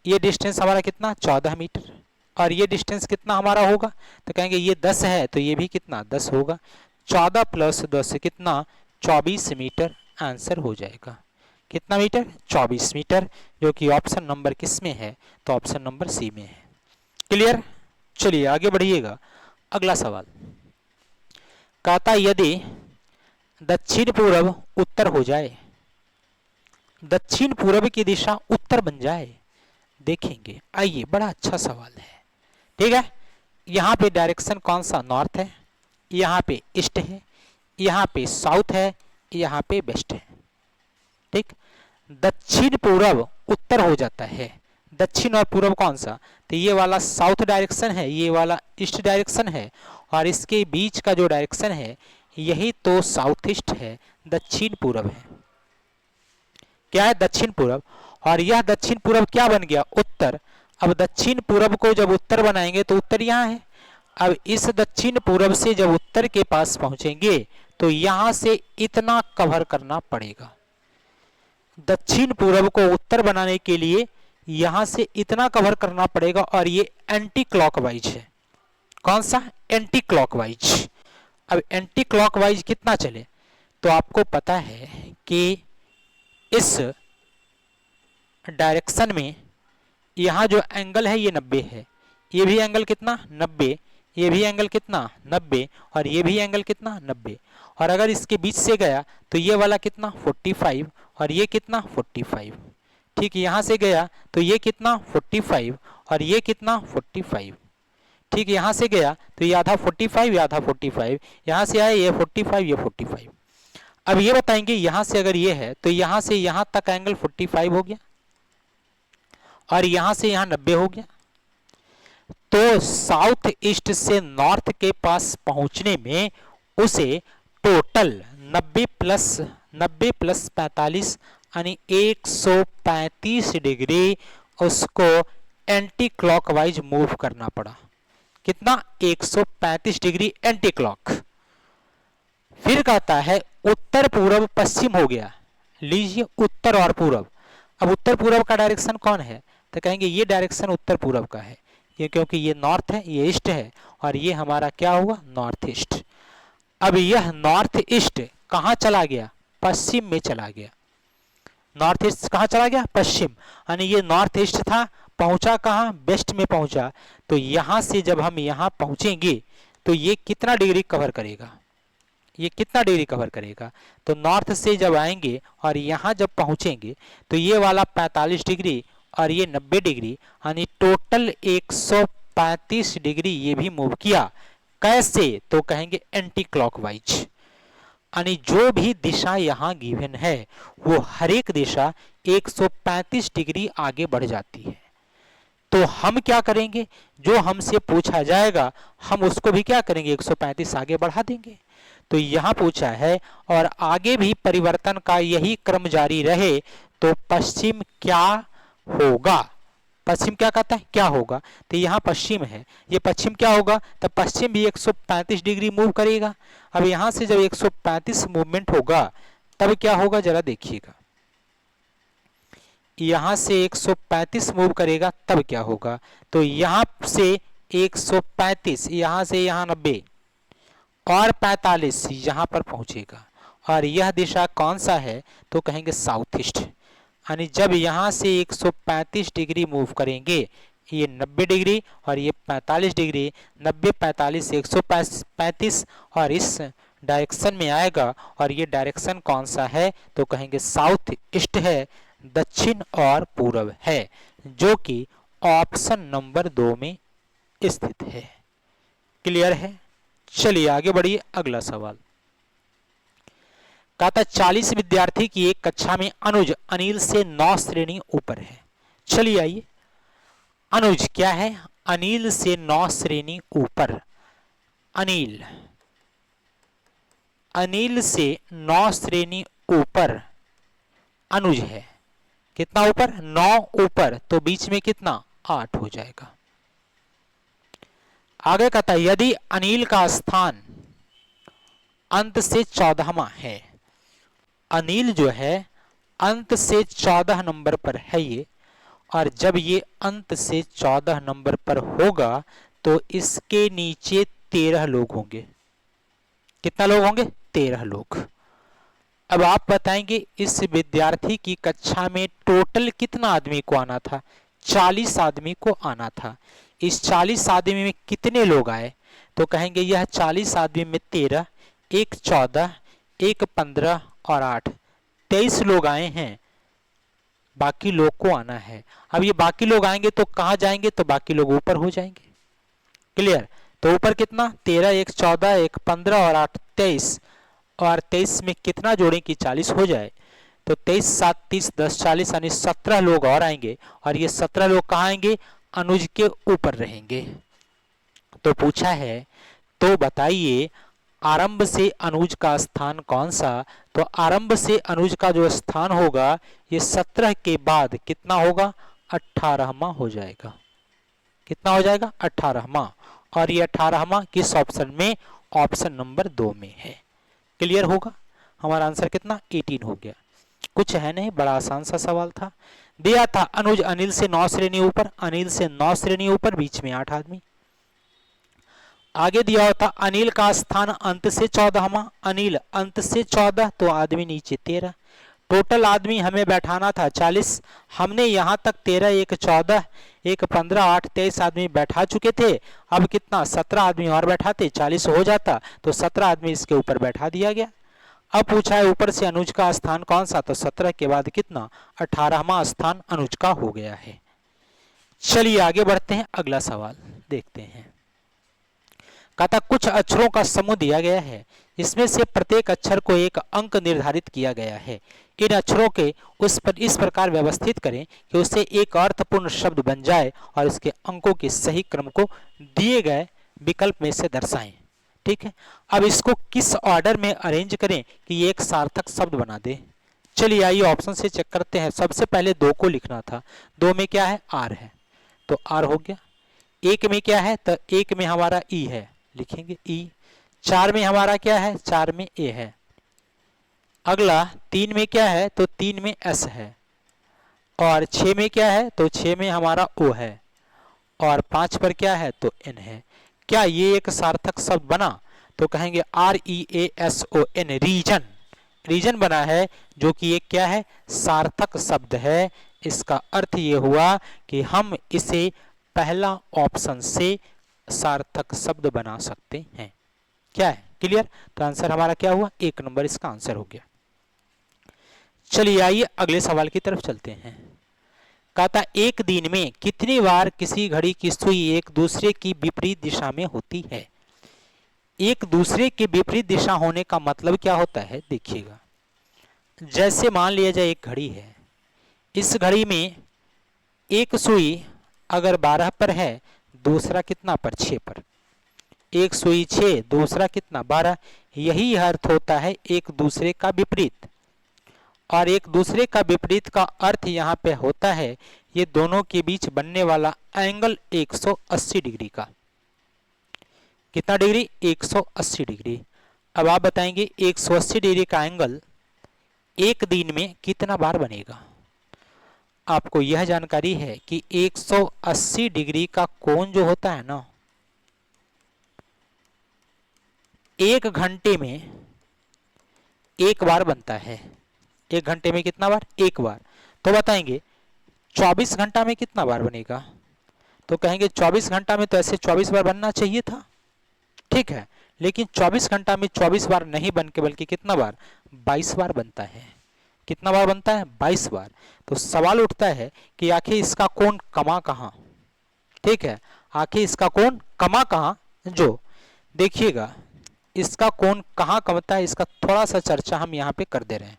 Speaker 1: ये डिस्टेंस हमारा कितना? 14 मीटर। और ये डिस्टेंस कितना हमारा होगा? तो कहेंगे ये 10 है, तो ये भी कितना? 10 होगा। 14 + 10 कितना? 24 मीटर आंसर हो जाएगा। कितना मीटर? 24 मीटर, जो कि ऑप्शन नंबर किस में है? तो ऑप्शन नंबर सी में है। क्लियर? चलिए आगे बढ़िएगा। अगला सवाल कहता यदि दक्षिण पूर्व उत्तर हो जाए, दक्षिण पूर्व की दिशा उत्तर बन जाए, देखेंगे। आइए, बड़ा अच्छा सवाल है। ठीक है, यहाँ पे डायरेक्शन कौन सा? नॉर्थ है, यहाँ पे ईस्ट है, यहाँ पे साउथ है, यहाँ पे वेस्ट है। ठीक, दक्षिण पूर्व उत्तर हो जाता है। दक्षिण और पूर्व कौन सा? तो ये वाला साउथ डायरेक्शन है, ये वाला ईस्ट डायरेक्शन है, और इसके बीच का जो डायरेक्शन है यही तो साउथ ईस्ट है, दक्षिण पूर्व है। क्या है? दक्षिण पूर्व। और यह दक्षिण पूर्व क्या बन गया, उत्तर। अब दक्षिण पूर्व को जब उत्तर बनाएंगे तो उत्तर यहाँ है। अब इस दक्षिण पूर्व से जब उत्तर के पास पहुंचेंगे तो यहां से इतना कवर करना पड़ेगा। दक्षिण पूर्व को उत्तर बनाने के लिए यहां से इतना कवर करना पड़ेगा, और ये एंटी क्लॉकवाइज है। कौन सा, एंटी क्लॉकवाइज। अब एंटी क्लॉकवाइज कितना चले, तो आपको पता है कि इस डायरेक्शन में यहाँ जो एंगल है ये 90 है, ये भी एंगल कितना 90, ये भी एंगल कितना 90, और ये भी एंगल कितना 90। और अगर इसके बीच से गया तो ये वाला कितना 45, और ये कितना 45। ठीक, यहाँ से गया तो ये कितना 45, और ये कितना 45। ठीक, यहाँ से गया तो ये आधा 45, ये आधा 45, यहाँ से आया ये 45, ये 45। अब ये बताएंगे यहाँ से अगर ये है तो यहाँ से यहाँ तक एंगल 45 हो गया, और यहाँ से यहाँ 90 हो गया। तो साउथ ईस्ट से नॉर्थ के पास पहुंचने में उसे टोटल 90 प्लस 45 यानी 135 डिग्री उसको एंटी क्लॉकवाइज मूव करना पड़ा। कितना, 135 डिग्री एंटी क्लॉक। फिर कहता है उत्तर पूर्व पश्चिम हो गया। लीजिए उत्तर और पूर्व। अब उत्तर पूर्व का डायरेक्शन कौन है, तो कहेंगे ये डायरेक्शन उत्तर पूर्व का है, ये क्योंकि ये नॉर्थ है, ये ईस्ट है, और ये हमारा क्या हुआ, नॉर्थ ईस्ट। अब यह नॉर्थ ईस्ट कहाँ चला गया, पश्चिम में चला गया। नॉर्थ ईस्ट कहाँ चला गया, पश्चिम, यानी ये नॉर्थ ईस्ट था, पहुंचा कहाँ, वेस्ट में पहुंचा। तो यहां से जब हम यहां पहुंचेंगे तो ये कितना डिग्री कवर करेगा, ये कितना डिग्री कवर करेगा, तो नॉर्थ से जब आएंगे और यहाँ जब पहुंचेंगे तो ये वाला 45 डिग्री और ये 90 डिग्री, यानी टोटल 135 डिग्री ये भी मूव किया। कैसे, तो कहेंगे एंटी क्लॉकवाइज, यानी जो भी दिशा यहाँ गिवन है वो हर एक दिशा 135 डिग्री आगे बढ़ जाती है। तो हम क्या करेंगे, जो हमसे पूछा जाएगा हम उसको भी क्या करेंगे, 135 आगे बढ़ा देंगे। तो यहाँ पूछा है और आगे भी परिवर्तन का यही क्रम जारी रहे तो पश्चिम क्या होगा, पश्चिम क्या कहता है, क्या होगा, तो यहाँ पश्चिम है, ये पश्चिम क्या होगा, तो पश्चिम भी 135 डिग्री मूव करेगा। अब यहाँ से जब 135 मूवमेंट होगा तब क्या होगा, जरा देखिएगा, यहाँ से 135 मूव करेगा तब क्या होगा, तो यहाँ से 135, यहाँ से यहाँ 90 और 45 यहाँ पर पहुंचेगा। और यह दिशा कौन सा है, तो कहेंगे साउथ ईस्ट, यानी जब यहाँ से 135 डिग्री मूव करेंगे, ये 90 डिग्री और ये 45 डिग्री, 90 45 135 और इस डायरेक्शन में आएगा। और ये डायरेक्शन कौन सा है, तो कहेंगे साउथ ईस्ट है, दक्षिण और पूर्व है, जो कि ऑप्शन नंबर 2 में स्थित है। क्लियर है, चलिए आगे बढ़िए। अगला सवाल कहता 40 विद्यार्थी की एक कक्षा में अनुज अनिल से 9 श्रेणी ऊपर है। चलिए आइए, अनुज क्या है, अनिल से 9 श्रेणी ऊपर। अनिल, अनिल से 9 श्रेणी ऊपर अनुज है, कितना ऊपर, 9 ऊपर, तो बीच में कितना 8 हो जाएगा। आगे कहता है यदि अनिल का स्थान अंत से 14वां है, अनिल जो है अंत से 14 नंबर पर है ये, और जब ये अंत से 14 नंबर पर होगा तो इसके नीचे 13 लोग होंगे। कितना लोग होंगे, 13 लोग। अब आप बताएंगे इस विद्यार्थी की कक्षा में टोटल कितना आदमी को आना था, 40 आदमी को आना था। इस 40 आदमी में कितने लोग आए, तो कहेंगे यह 40 आदमी में 13, एक 14, एक 15 और 8, 23 लोग आए हैं। बाकी लोग को आना है। अब ये बाकी लोग आएंगे तो कहाँ जाएंगे, तो बाकी लोग ऊपर हो जाएंगे। क्लियर, तो ऊपर कितना 13, एक 14, एक 15 और 8 23, और 23 में कितना जोड़ें कि 40 हो जाए, तो 23 7 30 10 40 यानी 17 लोग और आएंगे। और ये 17 लोग कहाँ आएंगे, अनुज के ऊपर रहेंगे। तो पूछा है तो बताइए आरंभ से अनुज का स्थान कौन सा? तो आरंभ से अनुज का जो स्थान होगा ये 17 के बाद कितना होगा? 18वां हो जाएगा। कितना हो जाएगा? 18वां। और ये 18वां किस ऑप्शन में? ऑप्शन नंबर 2 में है। क्लियर होगा? हमारा आंसर कितना? 18 हो गया। कुछ है नहीं, बड़ा आसान सा सवाल था। दिया था अनुज अनिल से 9 श्रेणी ऊपर, अनिल से 9 श्रेणी ऊपर, बीच में 8 आदमी। आगे दिया होता अनिल का स्थान अंत से 14वां, अनिल अंत से 14 तो आदमी नीचे 13। टोटल आदमी हमें बैठाना था 40, हमने यहां तक 13, एक 14, एक 15, 8, 23 आदमी बैठा चुके थे। अब कितना? 17 आदमी और बैठाते, 40 हो जाता, तो 17 आदमी इसके ऊपर बैठा दिया गया। अब पूछा है ऊपर से अनुज का स्थान कौन सा? तो 17 के बाद कितना? 18वां स्थान अनुज का हो गया है। चलिए आगे बढ़ते हैं, अगला सवाल देखते हैं। कहता कुछ अक्षरों का समूह दिया गया है, इसमें से प्रत्येक अक्षर को एक अंक निर्धारित किया गया है। इन अक्षरों के इस प्रकार व्यवस्थित करें कि उससे एक अर्थपूर्ण शब्द बन जाए और इसके अंकों के सही क्रम को दिए गए विकल्प में से दर्शाएं। ठीक है, अब इसको किस ऑर्डर में अरेंज करें कि ये एक सार्थक शब्द बना दे। चलिए आइए ऑप्शन से चेक करते हैं। सबसे पहले 2 को लिखना था, 2 में क्या है? आर है, तो आर हो गया। 1 में क्या है? तो 1 में हमारा ई है, लिखेंगे ई। 4 में हमारा क्या है? 4 में ए है। अगला 3 में क्या है? तो 3 में एस है। और 6 में क्या है? तो 6 में हमारा ओ है। और 5 पर क्या है? तो एन है। क्या ये एक सार्थक शब्द बना? तो कहेंगे REASON, रीजन। रीजन बना है, जो कि एक क्या है? सार्थक शब्द है। इसका अर्थ ये हुआ कि हम इसे पहला ऑप्शन से सार्थक शब्द बना सकते हैं। क्या है? क्लियर? तो आंसर हमारा क्या हुआ? 1 नंबर इसका आंसर हो गया। चलिए आइए अगले सवाल की तरफ चलते हैं। कहता एक दिन में कितनी बार किसी घड़ी की सुई एक दूसरे की विपरीत दिशा में होती है? एक दूसरे के विपरीत दिशा होने का मतलब क्या होता है? देखिएगा, जैसे मान लिया जाए एक घड़ी है, इस घड़ी में एक सुई अगर 12 पर है, दूसरा कितना पर? 6 पर। एक सुई 6, दूसरा कितना? 12। यही अर्थ होता है एक दूसरे का विपरीत। और एक दूसरे का विपरीत का अर्थ यहाँ पे होता है ये दोनों के बीच बनने वाला एंगल 180 डिग्री का। कितना डिग्री? 180 डिग्री। अब आप बताएंगे 180 डिग्री का एंगल एक दिन में कितना बार बनेगा? आपको यह जानकारी है कि 180 डिग्री का कोण जो होता है ना, 1 घंटे में 1 बार बनता है। 1 घंटे में कितना बार? 1 बार। तो बताएंगे 24 घंटा में कितना बार बनेगा? तो कहेंगे 24 घंटा में तो ऐसे 24 बार बनना चाहिए था, ठीक है, लेकिन 24 घंटा में 24 बार नहीं बन के बल्कि कितना बार? 22 बार बनता है। कितना बार बनता है? 22 बार। तो सवाल उठता है कि आखिर इसका कोण कमा कहाँ? ठीक है, आखिर इसका कोण कमा कहाँ? जो देखिएगा इसका कोण कहाँ कमता है, इसका थोड़ा सा चर्चा हम यहाँ पे कर दे रहे हैं।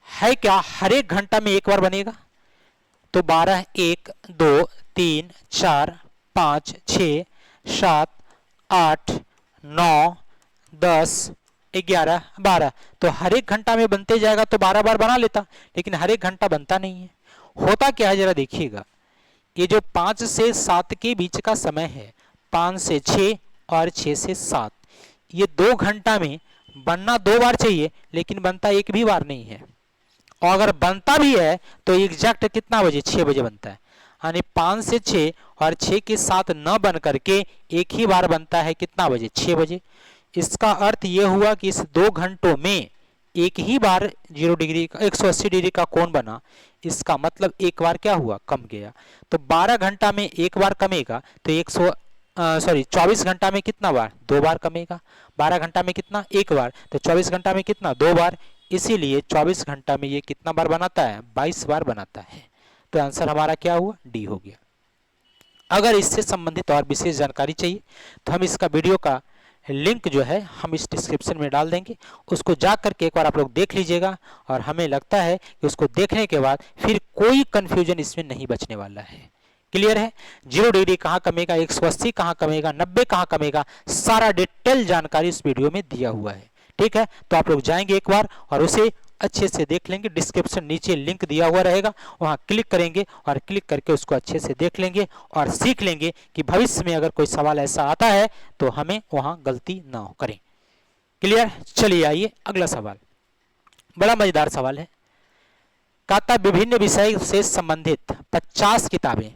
Speaker 1: है क्या हर एक घंटा में 1 बार बनेगा? तो 12, 1, 2, 3, 4, 5, 6, 7, 8, 9, 10, 11, 12। तो हर एक घंटा में बनते जाएगा तो 12 बार बना लेता, लेकिन हर एक घंटा बनता नहीं है। होता क्या है जरा देखिएगा, ये जो 5 से 7 के बीच का समय है, 5 से 6 और 6 से 7, ये 2 घंटा में बनना 2 बार चाहिए, लेकिन बनता एक भी बार नहीं है। और अगर बनता भी है तो एग्जैक्ट कितना बजे? 6 बजे बनता है। यानी 5 से 6 और 6 के 7 न बन करके एक ही बार बनता है, कितना बजे? 6 बजे। इसका अर्थ ये हुआ कि इस 2 घंटों में एक ही बार 0 डिग्री का 180 डिग्री का कोण बना। इसका मतलब एक बार क्या हुआ? कम गया। तो 12 घंटा में 1 बार कमेगा तो 24 घंटा में कितना बार? 2 बार कमेगा। 12 घंटा में कितना? 1 बार। तो 24 घंटा में कितना? 2 बार। इसीलिए 24 घंटा में ये कितना बार बनाता है? 22 बार बनाता है। तो आंसर हमारा क्या हुआ? डी हो गया। अगर इससे संबंधित और विशेष जानकारी चाहिए तो हम इसका वीडियो का लिंक जो है हम इस डिस्क्रिप्शन में डाल देंगे, उसको जा करके एक बार आप लोग देख लीजिएगा। और हमें लगता है कि उसको देखने के बाद फिर कोई कंफ्यूजन इसमें नहीं बचने वाला है। क्लियर है? 0 डिग्री कहाँ कमेगा, 180 कहाँ कमेगा, 90 कहाँ कमेगा, सारा डिटेल जानकारी इस वीडियो में दिया हुआ है। ठीक है, तो आप लोग जाएंगे एक बार और उसे अच्छे से देख लेंगे। डिस्क्रिप्शन नीचे लिंक दिया हुआ रहेगा, वहां क्लिक करेंगे और क्लिक करके उसको अच्छे से देख लेंगे और सीख लेंगे कि भविष्य में अगर कोई सवाल ऐसा आता है तो हमें वहां गलती ना हो करें। क्लियर? चलिए आइए अगला सवाल, बड़ा मजेदार सवाल है। कहता विभिन्न विषय से संबंधित 50 किताबें,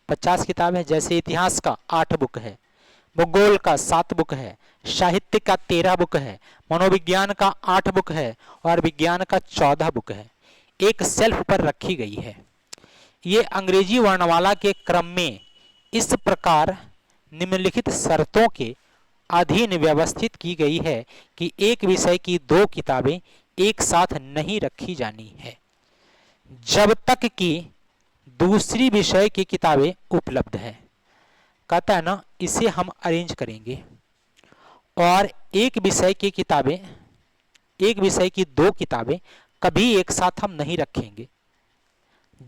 Speaker 1: 50 किताबें जैसे इतिहास का 8 बुक है, भूगोल का 7 बुक है, साहित्य का 13 बुक है, मनोविज्ञान का 8 बुक है और विज्ञान का 14 बुक है, एक शेल्फ पर रखी गई है। ये अंग्रेजी वर्णमाला के क्रम में इस प्रकार निम्नलिखित शर्तों के अधीन व्यवस्थित की गई है कि एक विषय की 2 किताबें एक साथ नहीं रखी जानी है जब तक कि दूसरी विषय की किताबें उपलब्ध है। कहता है ना, इसे हम अरेंज करेंगे और एक विषय की किताबें, एक विषय की 2 किताबें कभी एक साथ हम नहीं रखेंगे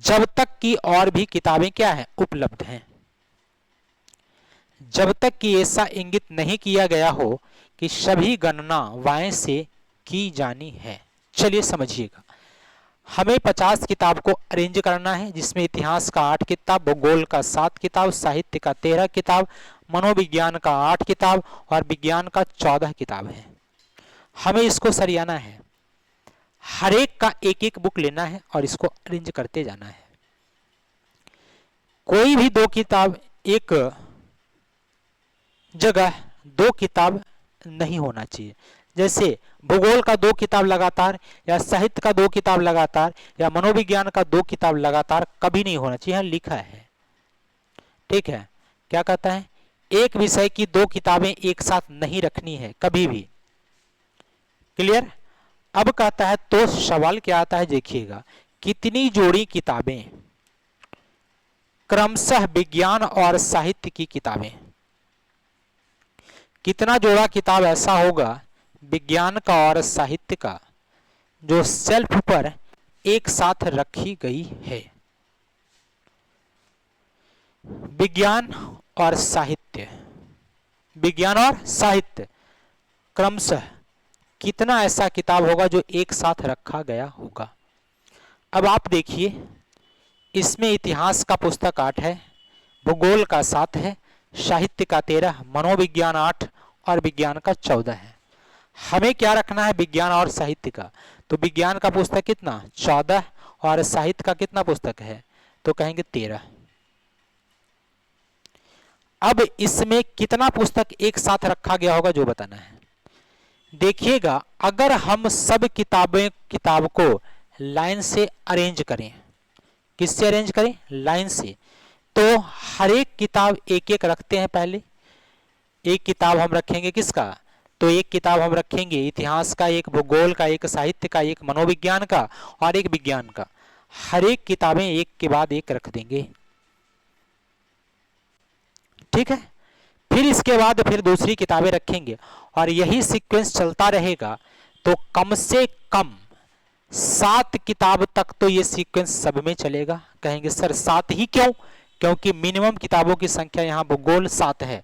Speaker 1: जब तक कि और भी किताबें क्या है, उपलब्ध हैं। जब तक कि ऐसा इंगित नहीं किया गया हो कि सभी गणना वाएं से की जानी है। चलिए समझिएगा, हमें 50 किताब को अरेंज करना है, जिसमें इतिहास का 8 किताब, भूगोल का 7 किताब, साहित्य का 13 किताब, मनोविज्ञान का 8 किताब और विज्ञान का 14 किताब है। हमें इसको सरियाना है, हर एक का एक एक बुक लेना है और इसको अरेंज करते जाना है। कोई भी 2 किताब एक जगह 2 किताब नहीं होना चाहिए। जैसे भूगोल का 2 किताब लगातार या साहित्य का 2 किताब लगातार या मनोविज्ञान का 2 किताब लगातार कभी नहीं होना चाहिए, लिखा है। ठीक है, क्या कहता है, एक विषय की 2 किताबें एक साथ नहीं रखनी है कभी भी। क्लियर? अब कहता है, तो सवाल क्या आता है देखिएगा, कितनी जोड़ी किताबें, क्रमशः विज्ञान और साहित्य की किताबें, कितना जोड़ा किताब ऐसा होगा विज्ञान का और साहित्य का जो शेल्फ पर एक साथ रखी गई है। विज्ञान और साहित्य, विज्ञान और साहित्य क्रमशः कितना ऐसा किताब होगा जो एक साथ रखा गया होगा। अब आप देखिए, इसमें इतिहास का पुस्तक 8 है, भूगोल का 7 है, साहित्य का 13, मनोविज्ञान 8 और विज्ञान का 14 है। हमें क्या रखना है, विज्ञान और साहित्य का। तो विज्ञान का पुस्तक कितना, 14 और साहित्य का कितना पुस्तक है, तो कहेंगे 13। अब इसमें कितना पुस्तक एक साथ रखा गया होगा जो बताना है। देखिएगा, अगर हम सब किताब को लाइन से अरेंज करें, किससे अरेंज करें, लाइन से, तो हर एक किताब एक एक रखते हैं। पहले एक किताब हम रखेंगे किसका, तो एक किताब हम रखेंगे इतिहास का, एक भूगोल का, एक साहित्य का, एक मनोविज्ञान का और एक विज्ञान का। हर एक किताबें एक के बाद एक रख देंगे। ठीक है, फिर इसके बाद फिर दूसरी किताबें रखेंगे और यही सीक्वेंस चलता रहेगा। तो कम से कम 7 किताब तक तो ये सीक्वेंस सब में चलेगा। कहेंगे सर 7 ही क्यों, क्योंकि मिनिमम किताबों की संख्या यहाँ भूगोल 7 है,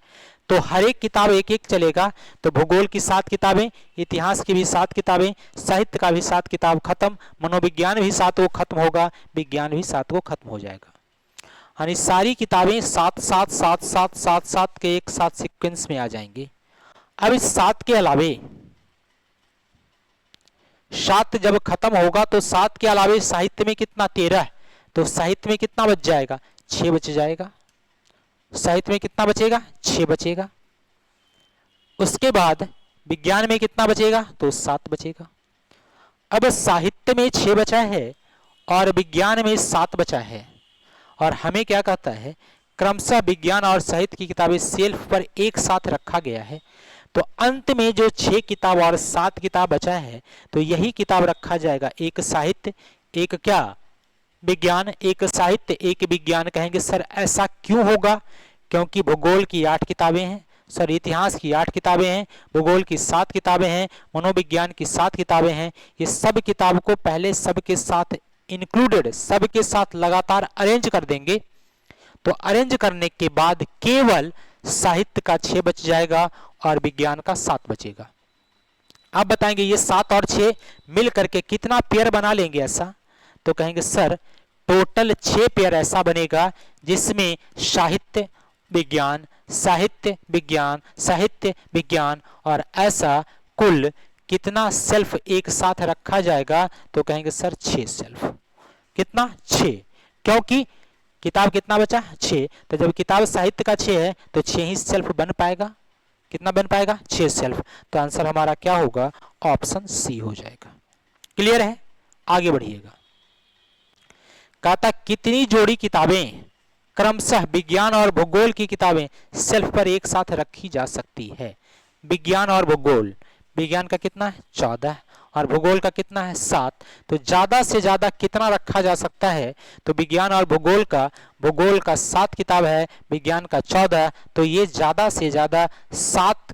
Speaker 1: तो हर एक किताब एक एक चलेगा। तो भूगोल की 7 किताबें, इतिहास की भी 7 किताबें, साहित्य का भी 7 किताब खत्म, मनोविज्ञान भी 7 को खत्म होगा, विज्ञान भी 7 को खत्म हो जाएगा। यानी सारी किताबें 7 7 7 7 7 7 के एक साथ सीक्वेंस में आ जाएंगे। अब इस 7 के अलावे 7 जब खत्म होगा तो 7 के अलावे साहित्य में कितना, 13, तो साहित्य में कितना बच जाएगा, 6 बच जाएगा। साहित्य में कितना बचेगा, 6 बचेगा। उसके बाद विज्ञान में कितना बचेगा, तो 7 बचेगा। अब साहित्य में 6 बचा है और विज्ञान में 7 बचा है, और हमें क्या कहता है, क्रमशः विज्ञान और साहित्य की किताबें शेल्फ पर एक साथ रखा गया है। तो अंत में जो 6 किताब और 7 किताब बचा है, तो यही किताब रखा जाएगा, एक साहित्य, एक क्या, विज्ञान, एक साहित्य, एक विज्ञान। कहेंगे सर ऐसा क्यों होगा, क्योंकि भूगोल की 8 किताबें हैं, सर इतिहास की 8 किताबें हैं, भूगोल की 7 किताबें हैं, मनोविज्ञान की 7 किताबें हैं। ये सब किताब को पहले सबके साथ इंक्लूडेड, सबके साथ लगातार अरेंज कर देंगे, तो अरेंज करने के बाद केवल साहित्य का 6 बच जाएगा और विज्ञान का 7 बचेगा। आप बताएंगे ये 7 और 6 मिल करके कितना पेयर बना लेंगे ऐसा? तो कहेंगे सर टोटल 6 पेयर ऐसा बनेगा जिसमें साहित्य विज्ञान, साहित्य विज्ञान, साहित्य विज्ञान, और ऐसा कुल कितना सेल्फ एक साथ रखा जाएगा? तो कहेंगे सर 6 सेल्फ। कितना? 6, क्योंकि किताब कितना बचा? 6। तो जब किताब साहित्य का 6 है तो 6 ही सेल्फ बन पाएगा। कितना बन पाएगा? 6 सेल्फ। तो आंसर हमारा क्या होगा? ऑप्शन सी हो जाएगा। क्लियर है? आगे बढ़िएगा। कहा था कितनी जोड़ी किताबें क्रमशः विज्ञान और भूगोल की किताबें सेल्फ पर एक साथ रखी जा सकती है? विज्ञान और भूगोल, विज्ञान का कितना है? 14 और भूगोल का कितना है? 7। तो ज्यादा से ज्यादा कितना रखा जा सकता है? तो विज्ञान और भूगोल का 7 किताब है, विज्ञान का 14। तो ये ज्यादा से ज्यादा 7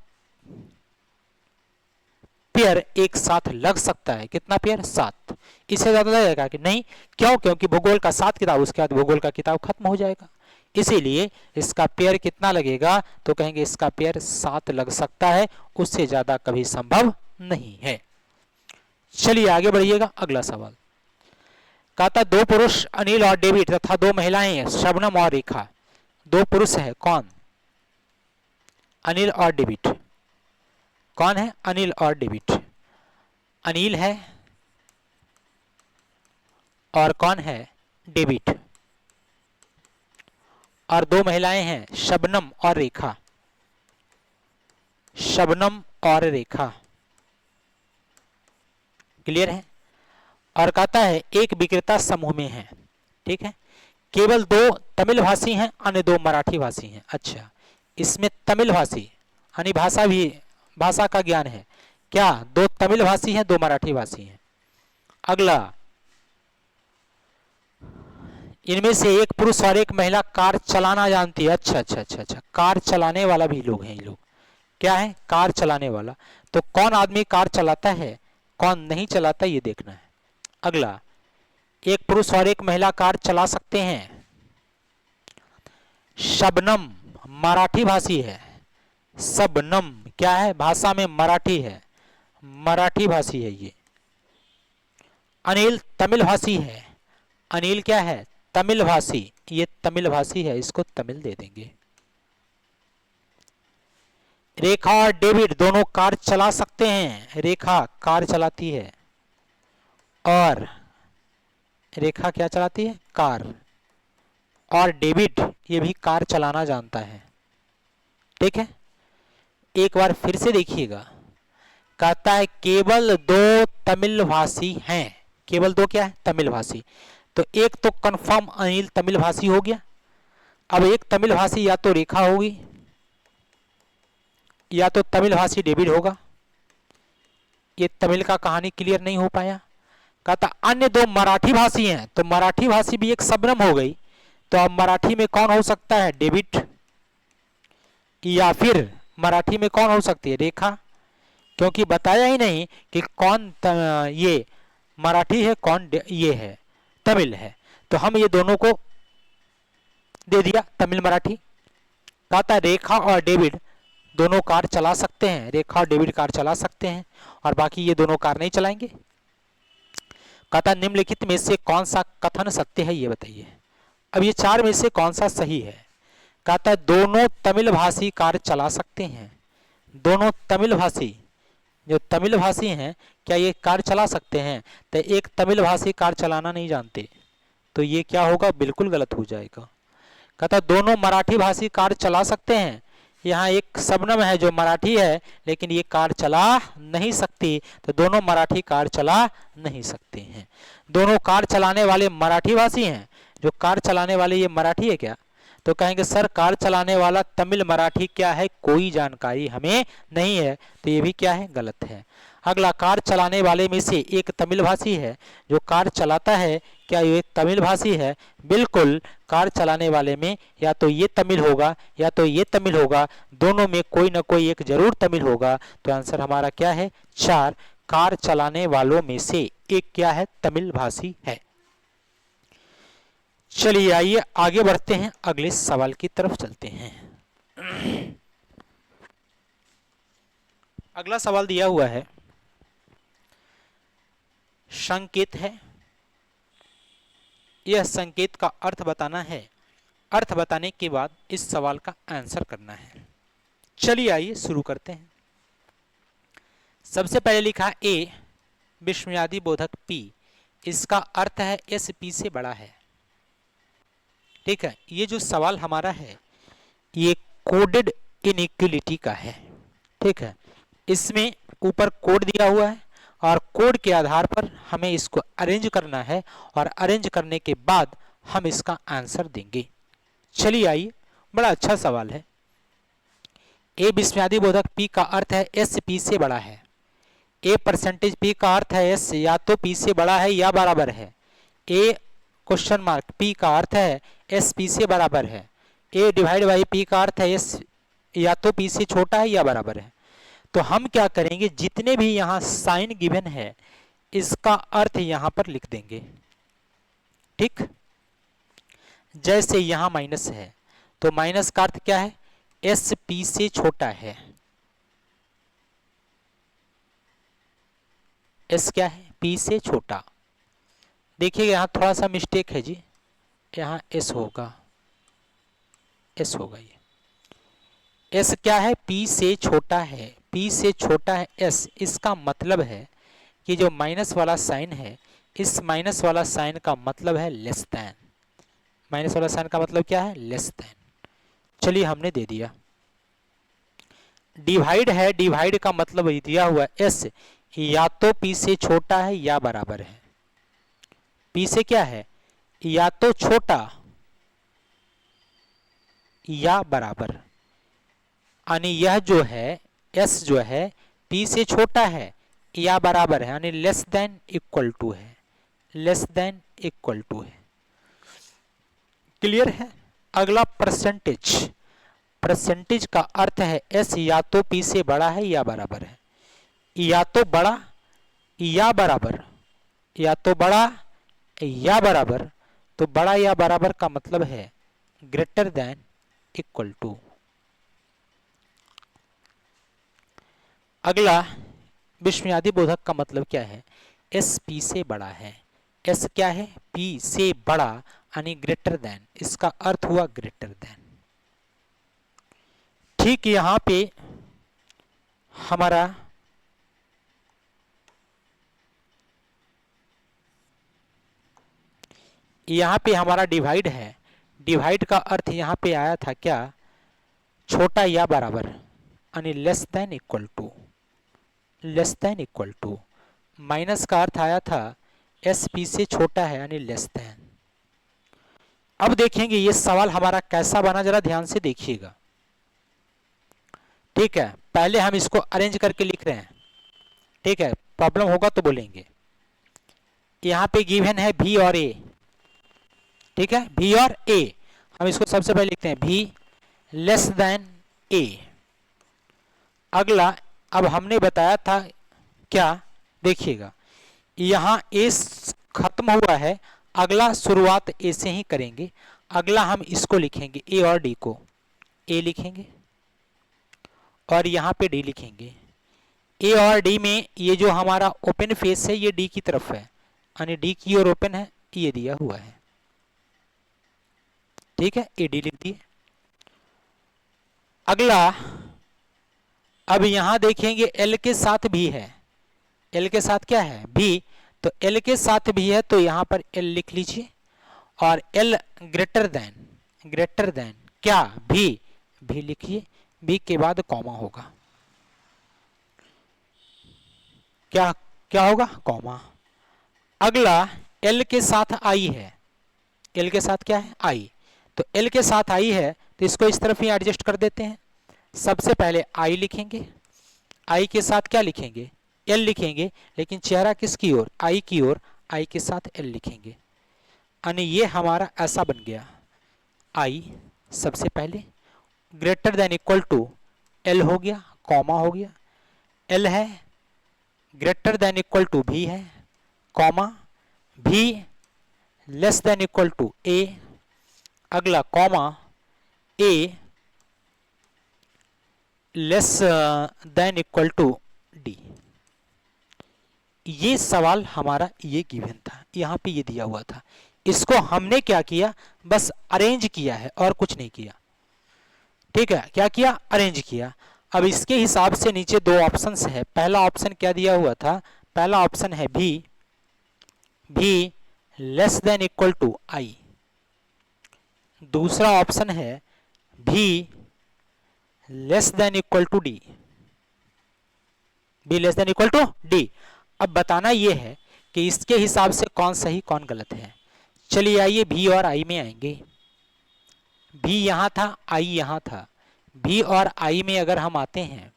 Speaker 1: पेयर एक साथ लग सकता है। कितना पेयर? 7। इससे ज्यादा लगेगा कि नहीं? क्यों? क्योंकि भूगोल का 7 किताब, उसके बाद भूगोल का किताब खत्म हो जाएगा, इसीलिए इसका पेयर कितना लगेगा? तो कहेंगे इसका पेयर 7 लग सकता है, उससे ज्यादा कभी संभव नहीं है। चलिए आगे बढ़िएगा। अगला सवाल कहा था 2 पुरुष अनिल और डेविड तथा 2 महिलाएं शबनम और रेखा। 2 पुरुष है, कौन? अनिल और डेविड। कौन है? अनिल और डेविड। अनिल है और कौन है? डेविड। और 2 महिलाएं हैं, शबनम और रेखा। शबनम और रेखा। क्लियर है? और कहता है एक विक्रेता समूह में है, ठीक है, केवल 2 तमिल भाषी हैं, अन्य 2 मराठी भाषी हैं। अच्छा, इसमें तमिल भाषी यानी भाषा का ज्ञान है क्या? 2 तमिल भाषी हैं, 2 मराठी भाषी हैं। अगला, इनमें से एक पुरुष और एक महिला कार चलाना जानती है। अच्छा, कार चलाने वाला भी लोग हैं। ये लोग क्या है? कार चलाने वाला। तो कौन आदमी कार चलाता है, कौन नहीं चलाता, ये देखना है। अगला, एक पुरुष और एक महिला कार चला सकते हैं। शबनम मराठी भाषी है। शबनम क्या है? भाषा में मराठी है, मराठी भाषी है ये। अनिल तमिल भाषी है। अनिल क्या है? तमिल भाषी। ये तमिल भाषी है, इसको तमिल दे देंगे। रेखा और डेविड दोनों कार चला सकते हैं। रेखा कार चलाती है और रेखा क्या चलाती है? कार। और डेविड ये भी कार चलाना जानता है। ठीक है, एक बार फिर से देखिएगा। कहता है केवल 2 तमिल भाषी हैं। केवल 2 क्या है? तमिल भाषी। तो एक तो कंफर्म अनिल तमिल भाषी हो गया। अब एक तमिल भाषी या तो रेखा होगी या तो तमिल भाषी डेविड होगा। ये तमिल का कहानी क्लियर नहीं हो पाया। कहता अन्य 2 मराठी भाषी हैं, तो मराठी भाषी भी एक शबनम हो गई। तो अब मराठी में कौन हो सकता है? डेविड। या फिर मराठी में कौन हो सकती है? रेखा, क्योंकि बताया ही नहीं कि कौन ये मराठी है, कौन ये है तमिल है। तो हम ये दोनों को दे दिया तमिल मराठी। कहता रेखा और डेविड दोनों कार चला सकते हैं। रेखा और डेविड कार चला सकते हैं और बाकी ये दोनों कार नहीं चलाएंगे। कहता निम्नलिखित में से कौन सा कथन सत्य है, ये बताइए। अब ये 4 में से कौन सा सही है? कहता है दोनों तमिल भाषी कार चला सकते हैं। दोनों तमिल भाषी, जो तमिल भाषी हैं, क्या ये कार चला सकते हैं? तो एक तमिल भाषी कार चलाना नहीं जानते, तो ये क्या होगा? बिल्कुल गलत हो जाएगा। कहता दोनों मराठी भाषी कार चला सकते हैं। यहाँ एक शबनम है जो मराठी है, लेकिन ये कार चला नहीं सकती, तो दोनों मराठी कार चला नहीं सकते हैं। दोनों कार चलाने वाले मराठी भाषी हैं। जो कार चलाने वाले ये मराठी है क्या? तो कहेंगे सर कार चलाने वाला तमिल मराठी क्या है, कोई जानकारी हमें नहीं है, तो ये भी क्या है? गलत है। अगला, कार चलाने वाले में से एक तमिल भाषी है। जो कार चलाता है क्या ये तमिल भाषी है? बिल्कुल, कार चलाने वाले में या तो ये तमिल होगा या तो ये तमिल होगा, दोनों में कोई ना कोई एक जरूर तमिल होगा। तो आंसर हमारा क्या है? 4। कार चलाने वालों में से एक क्या है? तमिल भाषी है। चलिए आइए आगे बढ़ते हैं, अगले सवाल की तरफ चलते हैं। अगला सवाल दिया हुआ है, संकेत है, यह संकेत का अर्थ बताना है, अर्थ बताने के बाद इस सवाल का आंसर करना है। चलिए आइए शुरू करते हैं। सबसे पहले लिखा ए विस्मयादि बोधक P, इसका अर्थ है S P से बड़ा है। ठीक है, ये जो सवाल हमारा है ये कोडेड इनइक्वलिटी का है। ठीक है, इसमें ऊपर कोड दिया हुआ है और कोड के आधार पर हमें इसको अरेंज करना है और अरेंज करने के बाद हम इसका आंसर देंगे। चलिए आइए, बड़ा अच्छा सवाल है। ए विस्मयादि बोधक P का अर्थ है S P से बड़ा है। ए परसेंटेज P का अर्थ है S या तो P से बड़ा है या बराबर है। ए क्वेश्चन मार्क P का अर्थ है S P से बराबर है। ए डिवाइड बाई P का अर्थ है S या तो P से छोटा है या बराबर है। तो हम क्या करेंगे, जितने भी यहाँ साइन गिवन है इसका अर्थ यहाँ पर लिख देंगे। ठीक, जैसे यहाँ माइनस है तो माइनस का अर्थ क्या है, S P से छोटा है। S क्या है, P से छोटा। देखिए यहाँ थोड़ा सा मिस्टेक है जी, यहाँ S होगा, S होगा। ये S क्या है, P से छोटा है, P से छोटा है S। इसका मतलब है कि जो माइनस वाला साइन है, इस माइनस वाला साइन का मतलब है लेस देन। माइनस वाला साइन का मतलब क्या है, लेस देन। चलिए हमने दे दिया। डिवाइड है, डिवाइड का मतलब दिया हुआ है S या तो P से छोटा है या बराबर है। P से क्या है, या तो छोटा या बराबर, यानी यह जो है S जो है P से छोटा है या बराबर है, यानी लेस देन इक्वल टू है, लेस देन इक्वल टू है। क्लियर है। अगला परसेंटेज, परसेंटेज का अर्थ है S या तो P से बड़ा है या बराबर है, या तो बड़ा या बराबर, या तो बड़ा या बराबर। तो बड़ा या बराबर का मतलब है ग्रेटर देन इक्वल टू। अगला विस्मयादि बोधक का मतलब क्या है, S P से बड़ा है। S क्या है, P से बड़ा यानी ग्रेटर देन, इसका अर्थ हुआ ग्रेटर देन। ठीक, यहां पे हमारा डिवाइड है। डिवाइड का अर्थ यहाँ पे आया था क्या, छोटा या बराबर, यानी less than equal to, less than equal to. Minus का अर्थ आया था S P से छोटा है यानी लेस देन। अब देखेंगे ये सवाल हमारा कैसा बना, जरा ध्यान से देखिएगा। ठीक है, पहले हम इसको अरेंज करके लिख रहे हैं। ठीक है, प्रॉब्लम होगा तो बोलेंगे। यहाँ पे गिवन है V और A। ठीक है, V और A, हम इसको सबसे पहले लिखते हैं V लेस देन A। अगला, अब हमने बताया था क्या, देखिएगा यहाँ A खत्म हुआ है, अगला शुरुआत A से ही करेंगे। अगला हम इसको लिखेंगे A और D को, A लिखेंगे और यहाँ पे D लिखेंगे। A और D में ये जो हमारा ओपन फेस है ये D की तरफ है, यानी D की ओर ओपन है, ये दिया हुआ है। ठीक है, AD लिख दिए। अगला, अब यहां देखेंगे L के साथ भी है। L के साथ क्या है, B, तो L के साथ भी है तो यहां पर L लिख लीजिए। और L greater than, greater than क्या, भी लिखिए। B के बाद कॉमा होगा, क्या क्या होगा, कॉमा। अगला L के साथ I है। L के साथ क्या है, I, तो L के साथ I है तो इसको इस तरफ ही एडजस्ट कर देते हैं। सबसे पहले I लिखेंगे, I के साथ क्या लिखेंगे, L लिखेंगे, लेकिन चेहरा किसकी ओर, I की ओर, I के साथ L लिखेंगे, यानी ये हमारा ऐसा बन गया। I सबसे पहले greater than equal to L हो गया, कॉमा हो गया। L है ग्रेटर देन इक्वल टू भी है, comma, B less than equal to A, अगला comma A less than equal to D. ये सवाल हमारा ये गिवन था, यहाँ पे ये दिया हुआ था, इसको हमने क्या किया, बस अरेंज किया है और कुछ नहीं किया। ठीक है, क्या किया, अरेंज किया। अब इसके हिसाब से नीचे दो ऑप्शंस है। पहला ऑप्शन क्या दिया हुआ था, पहला ऑप्शन है B less than equal to I. दूसरा ऑप्शन है B less than equal to D, B less than equal to D. अब बताना यह है कि इसके हिसाब से कौन सही कौन गलत है। चलिए आइए भी और आई में आएंगे। भी यहां था, आई यहां था। भी और आई में अगर हम आते हैं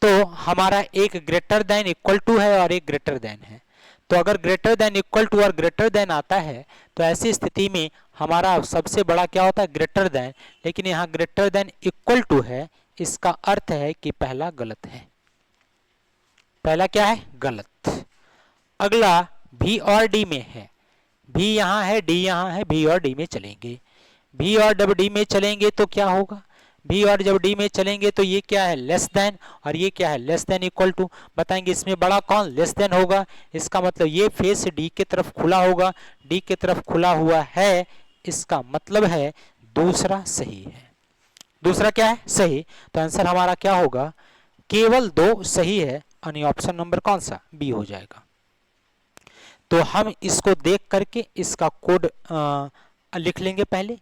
Speaker 1: तो हमारा एक ग्रेटर देन इक्वल टू है और एक ग्रेटर देन है। तो अगर ग्रेटर देन इक्वल टू और ग्रेटर देन आता है तो ऐसी स्थिति में हमारा सबसे बड़ा क्या होता है, ग्रेटर देन। लेकिन यहाँ ग्रेटर देन इक्वल टू है, इसका अर्थ है कि पहला गलत है। पहला क्या है, गलत। अगला भी और डी में है। भी यहाँ है, डी यहाँ है, भी और डी में चलेंगे। भी और जब डी में चलेंगे तो क्या होगा, भी और जब डी में चलेंगे तो ये क्या है, लेस देन, और ये क्या है, लेस देन इक्वल टू। बताएंगे इसमें बड़ा कौन, लेस देन होगा। इसका मतलब ये फेस डी की तरफ खुला होगा, डी की तरफ खुला हुआ है, इसका मतलब है दूसरा सही है। दूसरा क्या है, सही। तो आंसर हमारा क्या होगा, केवल दो सही है, यानी ऑप्शन नंबर कौन सा, बी हो जाएगा। तो हम इसको देख करके इसका कोड लिख लेंगे पहले।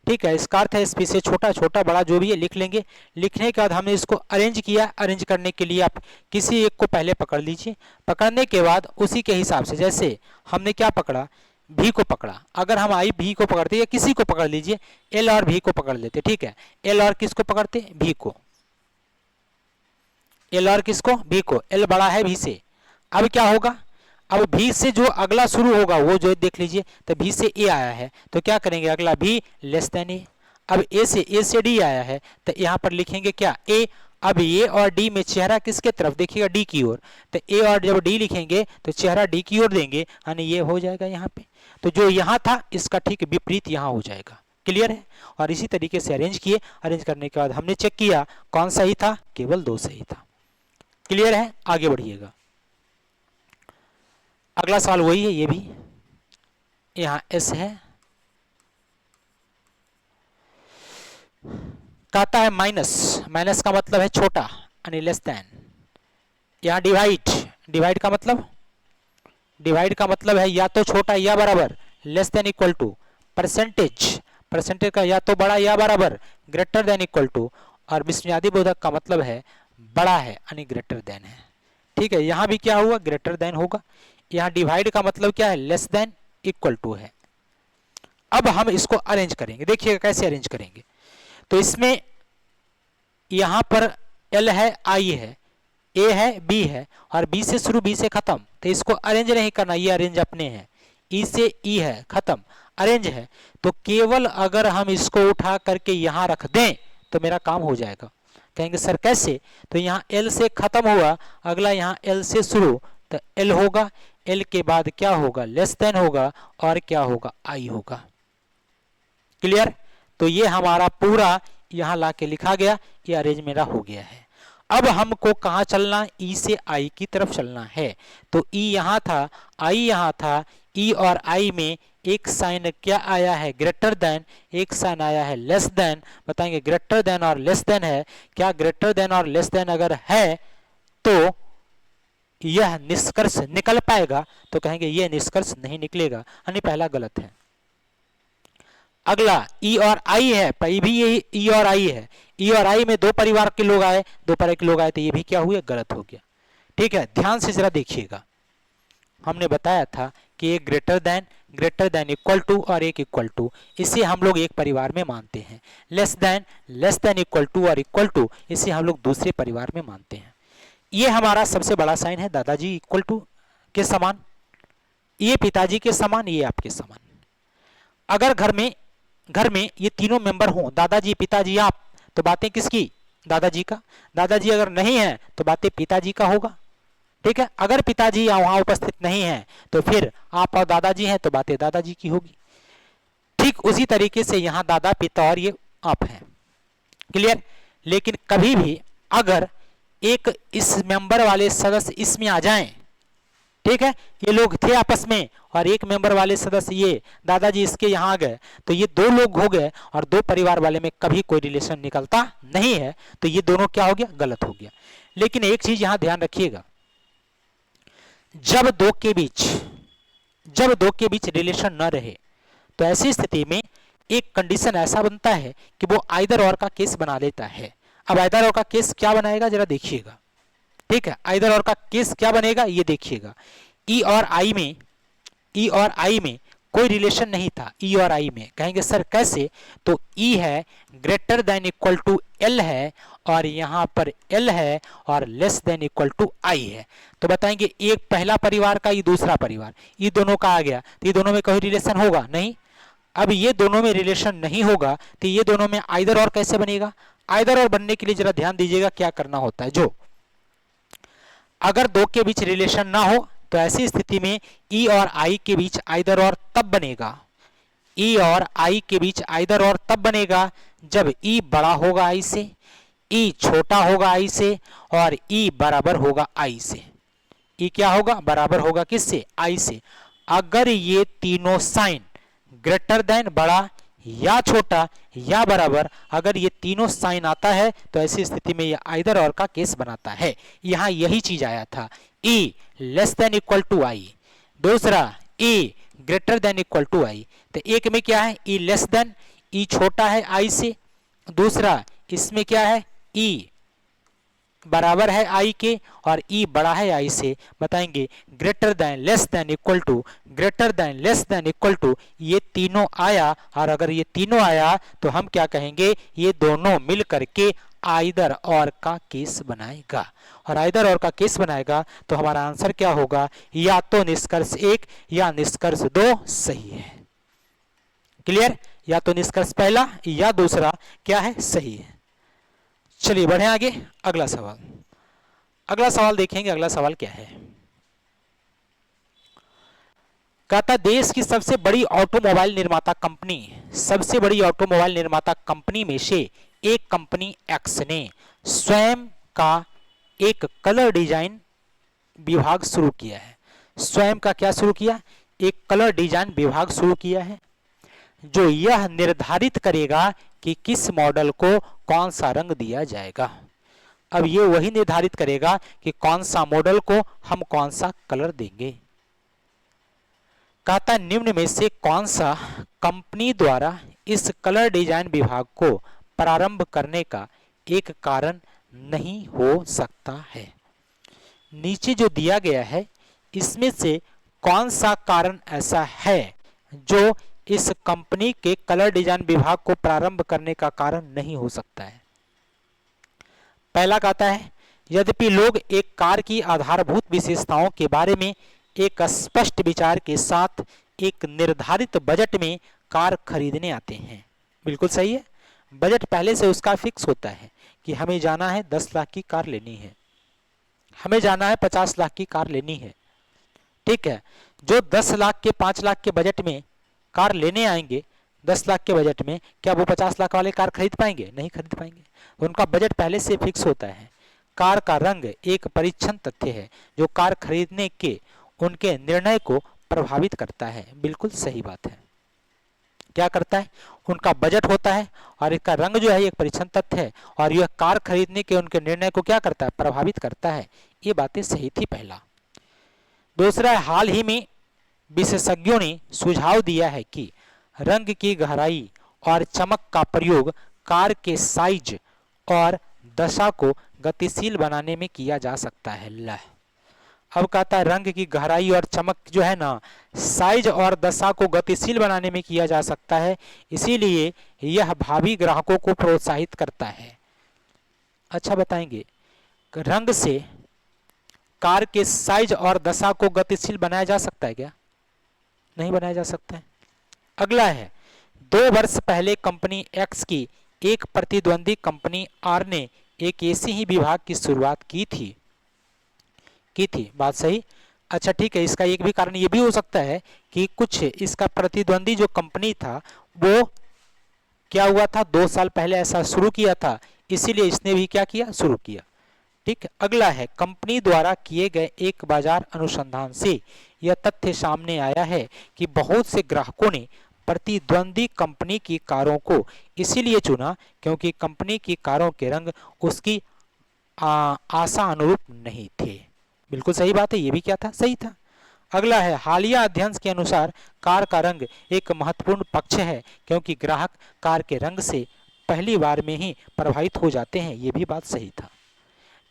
Speaker 1: ठीक है, इसका अर्थ है इसपी से छोटा छोटा बड़ा जो भी है लिख लेंगे। लिखने के बाद हमने इसको अरेंज किया। अरेंज करने के लिए आप किसी एक को पहले पकड़ लीजिए। पकड़ने के बाद उसी के हिसाब से, जैसे हमने क्या पकड़ा, भी को पकड़ा। अगर हम आई भी को पकड़ते या किसी को पकड़ लीजिए, एल और भी को पकड़ लेते। ठीक है, एल और किसको पकड़ते, भी को। एल और किसको, भी को। एल बड़ा है भी से। अब क्या होगा, अब भी से जो अगला शुरू होगा वो जो देख लीजिए, तो भी से ए आया है तो क्या करेंगे, अगला भी लेस देन ए। अब ए से डी आया है तो यहाँ पर लिखेंगे क्या, ए। अब ए और डी में चेहरा किसके तरफ देखिएगा, डी की ओर। तो ए और जब डी लिखेंगे तो चेहरा डी की ओर देंगे, यानी ये हो जाएगा यहाँ पे। तो जो यहाँ था इसका ठीक विपरीत यहाँ हो जाएगा। क्लियर है। और इसी तरीके से अरेंज किए। अरेंज करने के बाद हमने चेक किया कौन सही था, केवल दो सही था। क्लियर है, आगे बढ़िएगा। अगला सवाल वही है, ये भी यहाँ एस है, कहता है माइनस। माइनस का मतलब है छोटा, यानी लेस देन। यहाँ डिवाइड, डिवाइड का मतलब है या तो छोटा या बराबर, less than equal to. Percentage, percentage का या तो बड़ा या बराबर, ग्रेटर देन इक्वल टू। और विस्मयादि बोधक का मतलब है बड़ा है, यानी ग्रेटर देन है। ठीक है, यहाँ भी क्या हुआ, ग्रेटर देन होगा। यहाँ डिवाइड का मतलब क्या है, लेस देन इक्वल टू है। अब हम इसको अरेंज करेंगे, देखिएगा कैसे अरेंज करेंगे। तो इसमें यहां पर एल है, आई है, ए है, बी है, और बी से शुरू बी से खत्म। तो इसको अरेंज नहीं करना, ये अरेंज अपने हैं। ई से ई है, खत्म, अरेंज है। तो केवल अगर हम इसको उठा करके यहां रख दें तो मेरा काम हो जाएगा। कहेंगे सर कैसे, तो यहाँ एल से खत्म हुआ, अगला यहाँ एल से शुरू, तो एल होगा। एल के बाद क्या होगा, लेस देन होगा, और क्या होगा, आई होगा। क्लियर। तो ये हमारा पूरा यहाँ ला के लिखा गया, ये अरेंज मेरा हो गया है। अब हमको कहाँ चलना, ई से आई की तरफ चलना है। तो ई यहाँ था, आई यहाँ था। ई और आई में एक साइन क्या आया है, ग्रेटर देन, एक साइन आया है लेस देन। बताएंगे ग्रेटर देन और लेस देन है क्या, ग्रेटर देन और लेस देन अगर है तो यह निष्कर्ष निकल पाएगा, तो कहेंगे यह निष्कर्ष नहीं निकलेगा, यानी पहला गलत है। अगला ई और आई है, भी यही ई और आई है। ई और आई में दो परिवार के लोग आए, दो परिवार के लोग आए, तो ये भी क्या हुआ, गलत हो गया। ठीक है, ध्यान से जरा देखिएगा। हमने बताया था कि एक ग्रेटर देन इक्वल टू और एक इक्वल टू, इसे हम लोग एक परिवार में मानते हैं। लेस देन इक्वल टू और इक्वल टू, इसे हम लोग दूसरे परिवार में मानते हैं। ये हमारा सबसे बड़ा साइन है, दादाजी इक्वल टू के समान, ये पिताजी के समान, ये आपके समान। अगर घर में ये तीनों मेंबर हों, दादाजी, पिताजी, आप, तो बातें किसकी, दादाजी का। दादाजी अगर नहीं है तो बातें पिताजी का होगा। ठीक है, अगर पिताजी वहां उपस्थित नहीं है तो फिर आप और दादाजी हैं तो बातें दादाजी की होगी। ठीक उसी तरीके से यहाँ दादा पिता और ये आप हैं, क्लियर। लेकिन कभी भी अगर एक इस मेंबर वाले सदस्य इसमें आ जाएं, ठीक है, ये लोग थे आपस में और एक मेंबर वाले सदस्य ये दादाजी इसके यहाँ आ गए, तो ये दो लोग हो गए और दो परिवार वाले में कभी कोई रिलेशन निकलता नहीं है, तो ये दोनों क्या हो गया, गलत हो गया। लेकिन एक चीज यहां ध्यान रखिएगा, जब दो के बीच रिलेशन न रहे तो ऐसी स्थिति में एक कंडीशन ऐसा बनता है कि वो आइदर और का केस बना लेता है। अब आइदर और का केस क्या बनाएगा जरा देखिएगा, ठीक है। आइदर और का केस क्या बनेगा ये देखिएगा। ई और आई में कोई रिलेशन नहीं था, ई और आई में। कहेंगे सर कैसे, तो ई है greater than equal to L है और यहाँ पर एल है और less than equal to I है। तो बताएंगे एक पहला परिवार का, ये दूसरा परिवार, ये दोनों का आ गया, तो ये दोनों में कोई रिलेशन होगा नहीं। अब ये दोनों में रिलेशन नहीं होगा तो ये दोनों में आइदर और कैसे बनेगा। आइदर और बनने के लिए जरा ध्यान दीजिएगा क्या करना होता है। जो अगर दो के बीच रिलेशन ना हो तो ऐसी स्थिति में ई और आई के बीच आइदर और तब बनेगा, ई और आई के बीच आइदर और तब बनेगा जब ई बड़ा होगा आई से, ई छोटा होगा आई से और ई बराबर होगा आई से। ई क्या होगा, बराबर होगा किससे, आई से। अगर ये तीनों साइन ग्रेटर देन बड़ा या छोटा या बराबर, अगर ये तीनों साइन आता है तो ऐसी स्थिति में ये आइदर और का केस बनाता है। यहां यही चीज आया था, ई less than equal to I, दूसरा ई ग्रेटर देन इक्वल टू आई। तो एक में क्या है, ई लेस देन, ई छोटा है आई से, दूसरा इसमें क्या है, ई बराबर है आई के और ई बड़ा है आई से। बताएंगे greater than less than equal to, greater than less than equal to, ये तीनों आया और अगर ये तीनों आया तो हम क्या कहेंगे, ये दोनों मिल करके आइदर और का केस बनाएगा। और आइदर और का केस बनाएगा तो हमारा आंसर क्या होगा, या तो निष्कर्ष 1 या निष्कर्ष 2 सही है। क्लियर, या तो निष्कर्ष पहला या दूसरा क्या है, सही है। चलिए बढ़े आगे, अगला सवाल। अगला सवाल देखेंगे, अगला सवाल क्या है। कहता देश की सबसे बड़ी ऑटोमोबाइल निर्माता कंपनी, सबसे बड़ी ऑटोमोबाइल निर्माता कंपनी में से एक कंपनी एक्स ने स्वयं का एक कलर डिजाइन विभाग शुरू किया है। स्वयं का क्या शुरू किया, एक कलर डिजाइन विभाग शुरू किया है जो यह निर्धारित करेगा कि किस मॉडल को कौन सा रंग दिया जाएगा। अब ये वही निर्धारित करेगा कि कौन सा मॉडल को हम कौन सा कलर देंगे। कहता निम्न में से कौन सा कंपनी द्वारा इस कलर डिजाइन विभाग को प्रारंभ करने का एक कारण नहीं हो सकता है। नीचे जो दिया गया है इसमें से कौन सा कारण ऐसा है जो इस कंपनी के कलर डिजाइन विभाग को प्रारंभ करने का कारण नहीं हो सकता है। पहला कहता है यद्यपि लोग एक कार की आधारभूत विशेषताओं के बारे में एक स्पष्ट विचार के साथ एक निर्धारित बजट में कार खरीदने आते हैं। बिल्कुल सही है, बजट पहले से उसका फिक्स होता है कि हमें जाना है 10 लाख की कार लेनी है, हमें जाना है 50 लाख की कार लेनी है, ठीक है। जो 10 लाख के 5 लाख के बजट में कार लेने आएंगे 10 लाख के बजट में, क्या वो 50 लाख वाले कार खरीद पाएंगे, नहीं खरीद पाएंगे। उनका बजट पहले से फिक्स होता है। कार का रंग एक परीक्षण तथ्य है जो कार खरीदने के उनके निर्णय को प्रभावित करता है। बिल्कुल सही बात है, क्या करता है, उनका बजट होता है और इसका रंग जो है एक परीक्षण तथ्य है और यह कार खरीदने के उनके निर्णय को क्या करता है, प्रभावित करता है। ये बातें सही थी पहला। दूसरा, हाल ही में विशेषज्ञों ने सुझाव दिया है कि रंग की गहराई और चमक का प्रयोग कार के साइज और दशा को गतिशील बनाने में किया जा सकता है। अब कहता है रंग की गहराई और चमक जो है ना, साइज और दशा को गतिशील बनाने में किया जा सकता है, इसीलिए यह भावी ग्राहकों को प्रोत्साहित करता है। अच्छा बताएंगे, रंग से कार के साइज और दशा को गतिशील बनाया जा सकता है क्या, नहीं बनाया जा सकता है। अगला है 2 वर्ष पहले कंपनी एक्स की एक प्रतिद्वंदी कंपनी आर ने एक ऐसी ही विभाग की शुरुआत की थी। बात सही, अच्छा ठीक है, इसका एक भी कारण ये भी हो सकता है कि कुछ इसका प्रतिद्वंदी जो कंपनी था वो क्या हुआ था, 2 साल पहले ऐसा शुरू किया था, इसीलिए इसने भी क्या किया, शुरू किया। ठीक है, अगला है, कंपनी द्वारा किए गए एक बाजार अनुसंधान से यह तथ्य सामने आया है कि बहुत से ग्राहकों ने प्रतिद्वंदी कंपनी की कारों को इसीलिए चुना क्योंकि कंपनी की कारों के रंग उसकी आशा अनुरूप नहीं थे। बिल्कुल सही बात है, ये भी क्या था, सही था। अगला है, हालिया अध्ययन के अनुसार कार का रंग एक महत्वपूर्ण पक्ष है क्योंकि ग्राहक कार के रंग से पहली बार में ही प्रभावित हो जाते हैं, ये भी बात सही था।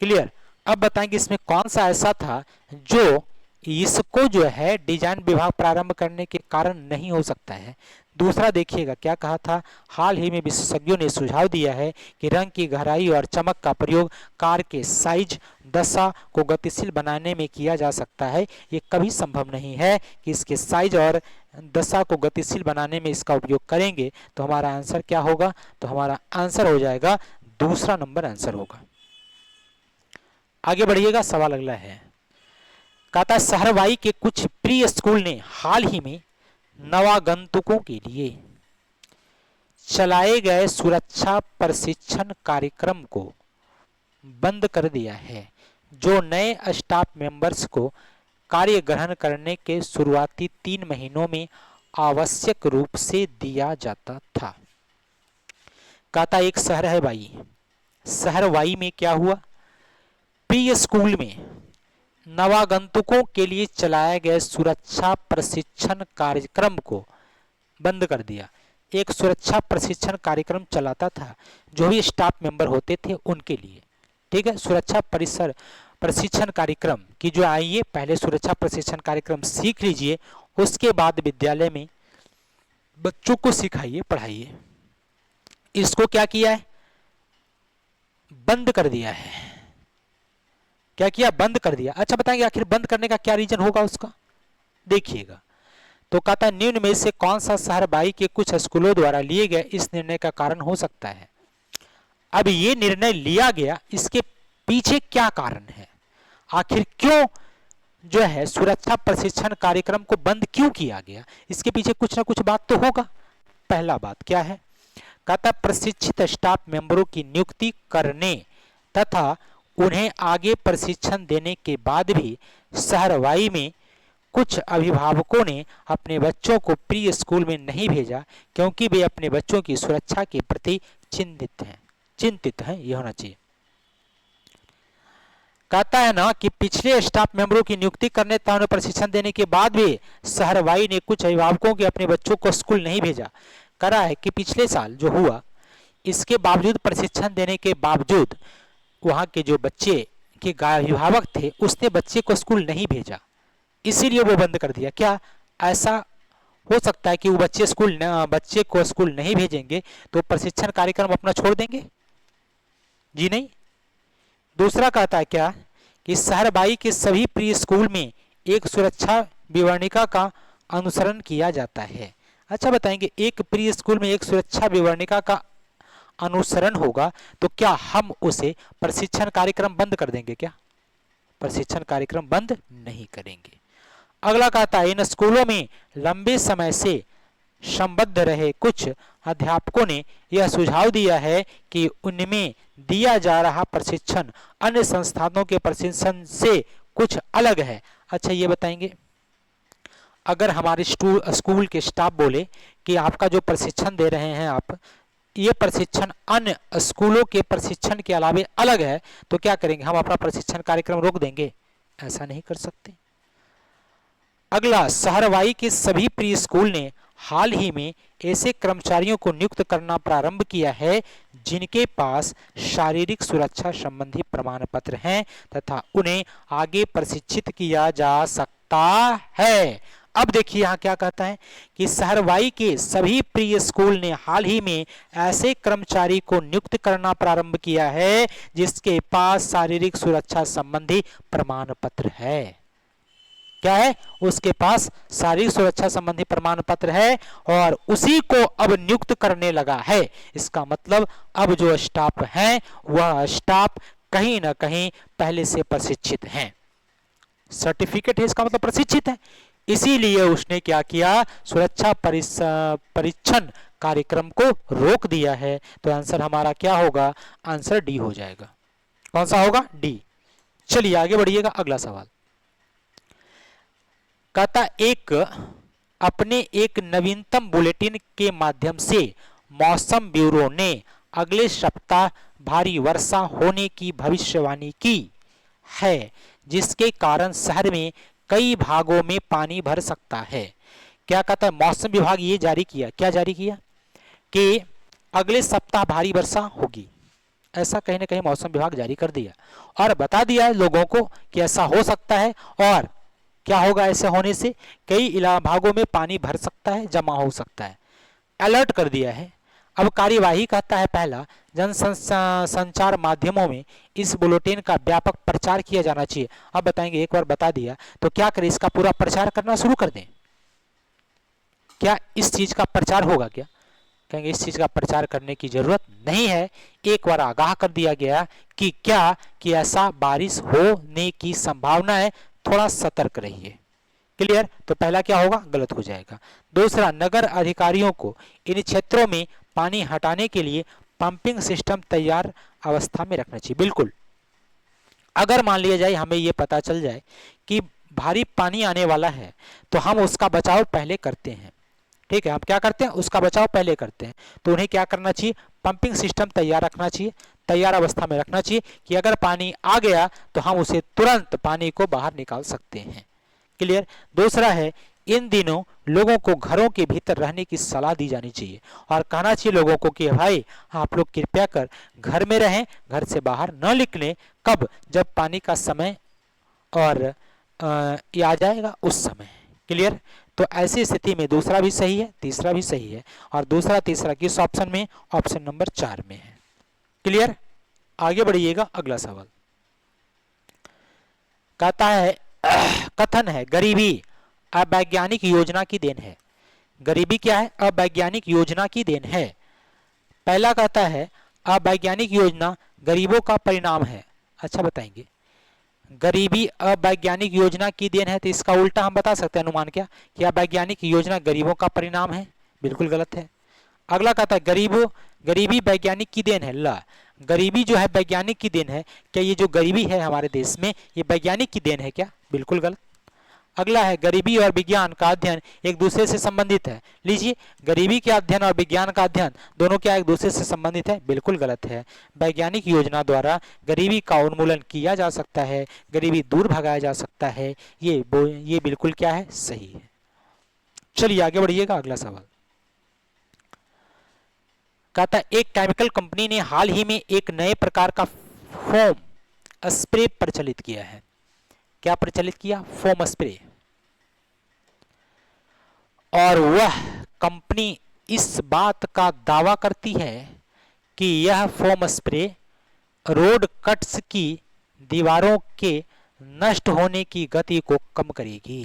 Speaker 1: क्लियर। अब बताएंगे इसमें कौन सा ऐसा था जो इसको जो है डिजाइन विभाग प्रारंभ करने के कारण नहीं हो सकता है। दूसरा देखिएगा क्या कहा था, हाल ही में विशेषज्ञों ने सुझाव दिया है कि रंग की गहराई और चमक का प्रयोग कार के साइज दशा को गतिशील बनाने में किया जा सकता है। ये कभी संभव नहीं है कि इसके साइज और दशा को गतिशील बनाने में इसका उपयोग करेंगे। तो हमारा आंसर क्या होगा, तो हमारा आंसर हो जाएगा दूसरा नंबर आंसर होगा। आगे बढ़िएगा, सवाल अगला है, कहता शहरवाई के कुछ प्री स्कूल ने हाल ही में नवागंतुकों के लिए चलाए गए सुरक्षा प्रशिक्षण कार्यक्रम को बंद कर दिया है जो नए स्टाफ मेंबर्स को कार्य ग्रहण करने के शुरुआती 3 महीनों में आवश्यक रूप से दिया जाता था। कहता एक शहर है वाई, शहर वाई में क्या हुआ, प्री स्कूल में नवागंतुकों के लिए चलाए गए सुरक्षा प्रशिक्षण कार्यक्रम को बंद कर दिया। एक सुरक्षा प्रशिक्षण कार्यक्रम चलाता था जो भी स्टाफ मेंबर होते थे उनके लिए। ठीक है, सुरक्षा प्रशिक्षण कार्यक्रम की जो आइए पहले सुरक्षा प्रशिक्षण कार्यक्रम सीख लीजिए, उसके बाद विद्यालय में बच्चों को सिखाइए, पढ़ाइए। इसको क्या किया है, बंद कर दिया है। क्या किया, बंद कर दिया। अच्छा बताएंगे आखिर बंद करने का क्या रीजन होगा उसका, देखिएगा। तो कहता निम्न में से कौन सा शहर बाई के कुछ स्कूलों द्वारा लिए गए इस निर्णय का कारण हो सकता है। अब ये निर्णय लिया गया, इसके पीछे क्या कारण है, आखिर क्यों जो है सुरक्षा प्रशिक्षण कार्यक्रम को बंद क्यों किया गया, इसके पीछे कुछ ना कुछ बात तो होगा। पहला बात क्या है, कहता प्रशिक्षित स्टाफ मेंबरों की नियुक्ति करने तथा उन्हें आगे प्रशिक्षण देने के बाद भी शहरवाई में कुछ अभिभावकों ने अपने बच्चों को प्री स्कूल में नहीं भेजा क्योंकि वे अपने बच्चों की सुरक्षा के प्रति चिंतित हैं, यह होना चाहिए। कहता है ना कि पिछले स्टाफ मेंबरों की नियुक्ति करने तथा उन्हें प्रशिक्षण देने के बाद भी शहरवाई ने कुछ अभिभावकों के अपने बच्चों को स्कूल नहीं भेजा। करा है कि पिछले साल जो हुआ, इसके बावजूद प्रशिक्षण देने के बावजूद वहां के जो बच्चे के अभिभावक थे उसने बच्चे को स्कूल नहीं भेजा, इसीलिए वो बंद कर दिया। क्या ऐसा हो सकता है कि वो बच्चे को स्कूल नहीं भेजेंगे तो प्रशिक्षण कार्यक्रम अपना छोड़ देंगे, जी नहीं। दूसरा कहता है क्या कि शहरबाई के सभी प्री स्कूल में एक सुरक्षा विवरणिका का अनुसरण किया जाता है। अच्छा बताएंगे, एक प्री स्कूल में एक सुरक्षा विवरणिका का अनुसरण होगा तो क्या हम उसे प्रशिक्षण कार्यक्रम बंद कर देंगे, क्या प्रशिक्षण कार्यक्रम बंद नहीं करेंगे। अगला कहता है इन स्कूलों में लंबे समय से संबद्ध रहे कुछ अध्यापकों ने यह सुझाव दिया है कि उनमें दिया जा रहा प्रशिक्षण अन्य संस्थानों के प्रशिक्षण से कुछ अलग है। अच्छा ये बताएंगे, अगर हमारे स्कूल के स्टाफ बोले कि आपका जो प्रशिक्षण दे रहे हैं आप, ये प्रशिक्षण अन्य स्कूलों के प्रशिक्षण के अलावे अलग है, तो क्या करेंगे, हम अपना प्रशिक्षण कार्यक्रम रोक देंगे, ऐसा नहीं कर सकते। अगला, शहरवाई के सभी प्री स्कूल ने हाल ही में ऐसे कर्मचारियों को नियुक्त करना प्रारंभ किया है जिनके पास शारीरिक सुरक्षा संबंधी प्रमाण पत्र हैं तथा उन्हें आगे प्रशिक्षित किया जा सकता है। अब देखिए यहाँ क्या कहता है कि शहरवाई के सभी प्री स्कूल ने हाल ही में ऐसे कर्मचारी को नियुक्त करना प्रारंभ किया है जिसके पास शारीरिक सुरक्षा संबंधी प्रमाण पत्र है। क्या है, उसके पास शारीरिक सुरक्षा संबंधी प्रमाण पत्र है और उसी को अब नियुक्त करने लगा है। इसका मतलब अब जो स्टाफ है वह स्टाफ कहीं ना कहीं पहले से प्रशिक्षित हैं। सर्टिफिकेट है इसका मतलब प्रशिक्षित है। इसीलिए उसने क्या किया, सुरक्षा परीक्षण कार्यक्रम को रोक दिया है। तो आंसर हमारा क्या होगा, आंसर डी हो जाएगा। कौन सा होगा, डी। चलिए आगे बढ़िएगा, अगला सवाल कहता अपने एक नवीनतम बुलेटिन के माध्यम से मौसम ब्यूरो ने अगले सप्ताह भारी वर्षा होने की भविष्यवाणी की है, जिसके कारण शहर में कई भागों में पानी भर सकता है। क्या कहता है, मौसम विभाग ये जारी किया, क्या जारी किया कि अगले सप्ताह भारी वर्षा होगी, ऐसा कहीं ना कहीं मौसम विभाग जारी कर दिया और बता दिया है लोगों को कि ऐसा हो सकता है और क्या होगा, ऐसे होने से कई भागों में पानी भर सकता है, जमा हो सकता है, अलर्ट कर दिया है। अब कार्यवाही कहता है, पहला, जन संचार माध्यमों में इस बुलेटिन का व्यापक प्रचार किया जाना चाहिए। अब बताएंगे, एक बार बता दिया तो क्या करें, इसका पूरा प्रचार करना शुरू कर दें, क्या इस चीज का प्रचार होगा क्या, कहेंगे इस चीज का प्रचार करने की जरूरत नहीं है। एक बार आगाह कर दिया गया कि क्या कि ऐसा बारिश होने की संभावना है, थोड़ा सतर्क रहिए। क्लियर, तो पहला क्या होगा, गलत हो जाएगा। दूसरा, नगर अधिकारियों को इन क्षेत्रों में पानी हटाने के लिए पंपिंग सिस्टम तैयार अवस्था में रखना चाहिए। बिल्कुल, अगर मान लिया जाए हमें ये पता चल जाए कि भारी पानी आने वाला है तो हम उसका बचाव पहले करते हैं, ठीक है, हम क्या करते हैं, उसका बचाव पहले करते हैं। तो उन्हें क्या करना चाहिए, पंपिंग सिस्टम तैयार रखना चाहिए, तैयार अवस्था में रखना चाहिए कि अगर पानी आ गया तो हम उसे तुरंत पानी को बाहर निकाल सकते हैं। क्लियर। दूसरा है, इन दिनों लोगों को घरों के भीतर रहने की सलाह दी जानी चाहिए और कहना चाहिए लोगों को कि भाई आप लोग कृपया कर घर में रहें, घर से बाहर न निकलें। कब, जब पानी का समय और ये आ जाएगा उस समय। क्लियर। तो ऐसी स्थिति में दूसरा भी सही है, तीसरा भी सही है, और दूसरा तीसरा किस ऑप्शन में, ऑप्शन नंबर 4 में है। क्लियर। आगे बढ़िएगा, अगला सवाल कहता है कथन है, गरीबी अवैज्ञानिक योजना की देन है। गरीबी क्या है, अवैज्ञानिक योजना की देन है। पहला कहता है अवैज्ञानिक योजना गरीबों का परिणाम है। अच्छा बताएंगे, गरीबी अवैज्ञानिक योजना की देन है, तो इसका उल्टा हम बता सकते हैं, अनुमान क्या, कि अवैज्ञानिक योजना गरीबों का परिणाम है। बिल्कुल गलत है। अगला कहता है गरीबी वैज्ञानिक की देन है। ला, गरीबी जो है वैज्ञानिक की देन है, क्या ये जो गरीबी है हमारे देश में ये वैज्ञानिक की देन है क्या, बिल्कुल गलत। अगला है, गरीबी और विज्ञान का अध्ययन एक दूसरे से संबंधित है। लीजिए, गरीबी के अध्ययन और विज्ञान का अध्ययन दोनों क्या एक दूसरे से संबंधित है, बिल्कुल गलत है। वैज्ञानिक योजना द्वारा गरीबी का उन्मूलन किया जा सकता है, गरीबी दूर भगाया जा सकता है, ये बिल्कुल क्या है, सही है। चलिए आगे बढ़िएगा, अगला सवाल कहता है, एक केमिकल कंपनी ने हाल ही में एक नए प्रकार का फोम स्प्रे प्रचलित किया है। क्या प्रचलित किया, फोम स्प्रे। और वह कंपनी इस बात का दावा करती है कि यह फोम स्प्रे रोड कट्स की दीवारों के नष्ट होने की गति को कम करेगी।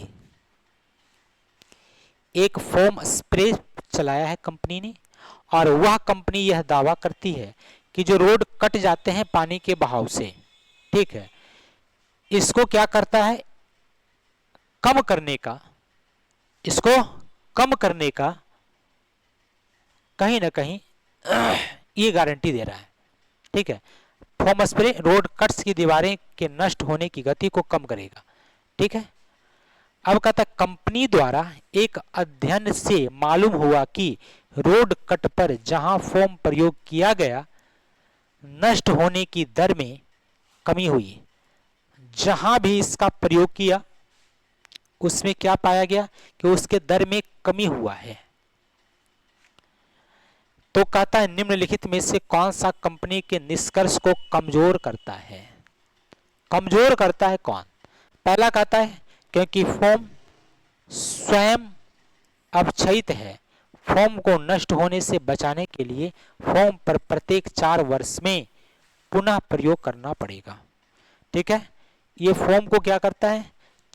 Speaker 1: एक फोम स्प्रे चलाया है कंपनी ने और वह कंपनी यह दावा करती है कि जो रोड कट जाते हैं पानी के बहाव से, ठीक है, इसको क्या करता है, कम करने का, इसको कम करने का कहीं ना कहीं ये गारंटी दे रहा है। ठीक है, फोम स्प्रे रोड कट्स की दीवारें के नष्ट होने की गति को कम करेगा। ठीक है, अब कहता है कंपनी द्वारा एक अध्ययन से मालूम हुआ कि रोड कट पर जहां फोम प्रयोग किया गया नष्ट होने की दर में कमी हुई, जहां भी इसका प्रयोग किया उसमें क्या पाया गया कि उसके दर में कमी हुआ है। तो कहता है निम्नलिखित में से कौन सा कंपनी के निष्कर्ष को कमजोर करता है, कमजोर करता है कौन। पहला कहता है क्योंकि फोम स्वयं अवक्षयित है, फोम को नष्ट होने से बचाने के लिए फोम पर प्रत्येक 4 वर्ष में पुनः प्रयोग करना पड़ेगा। ठीक है, ये फोम को क्या करता है,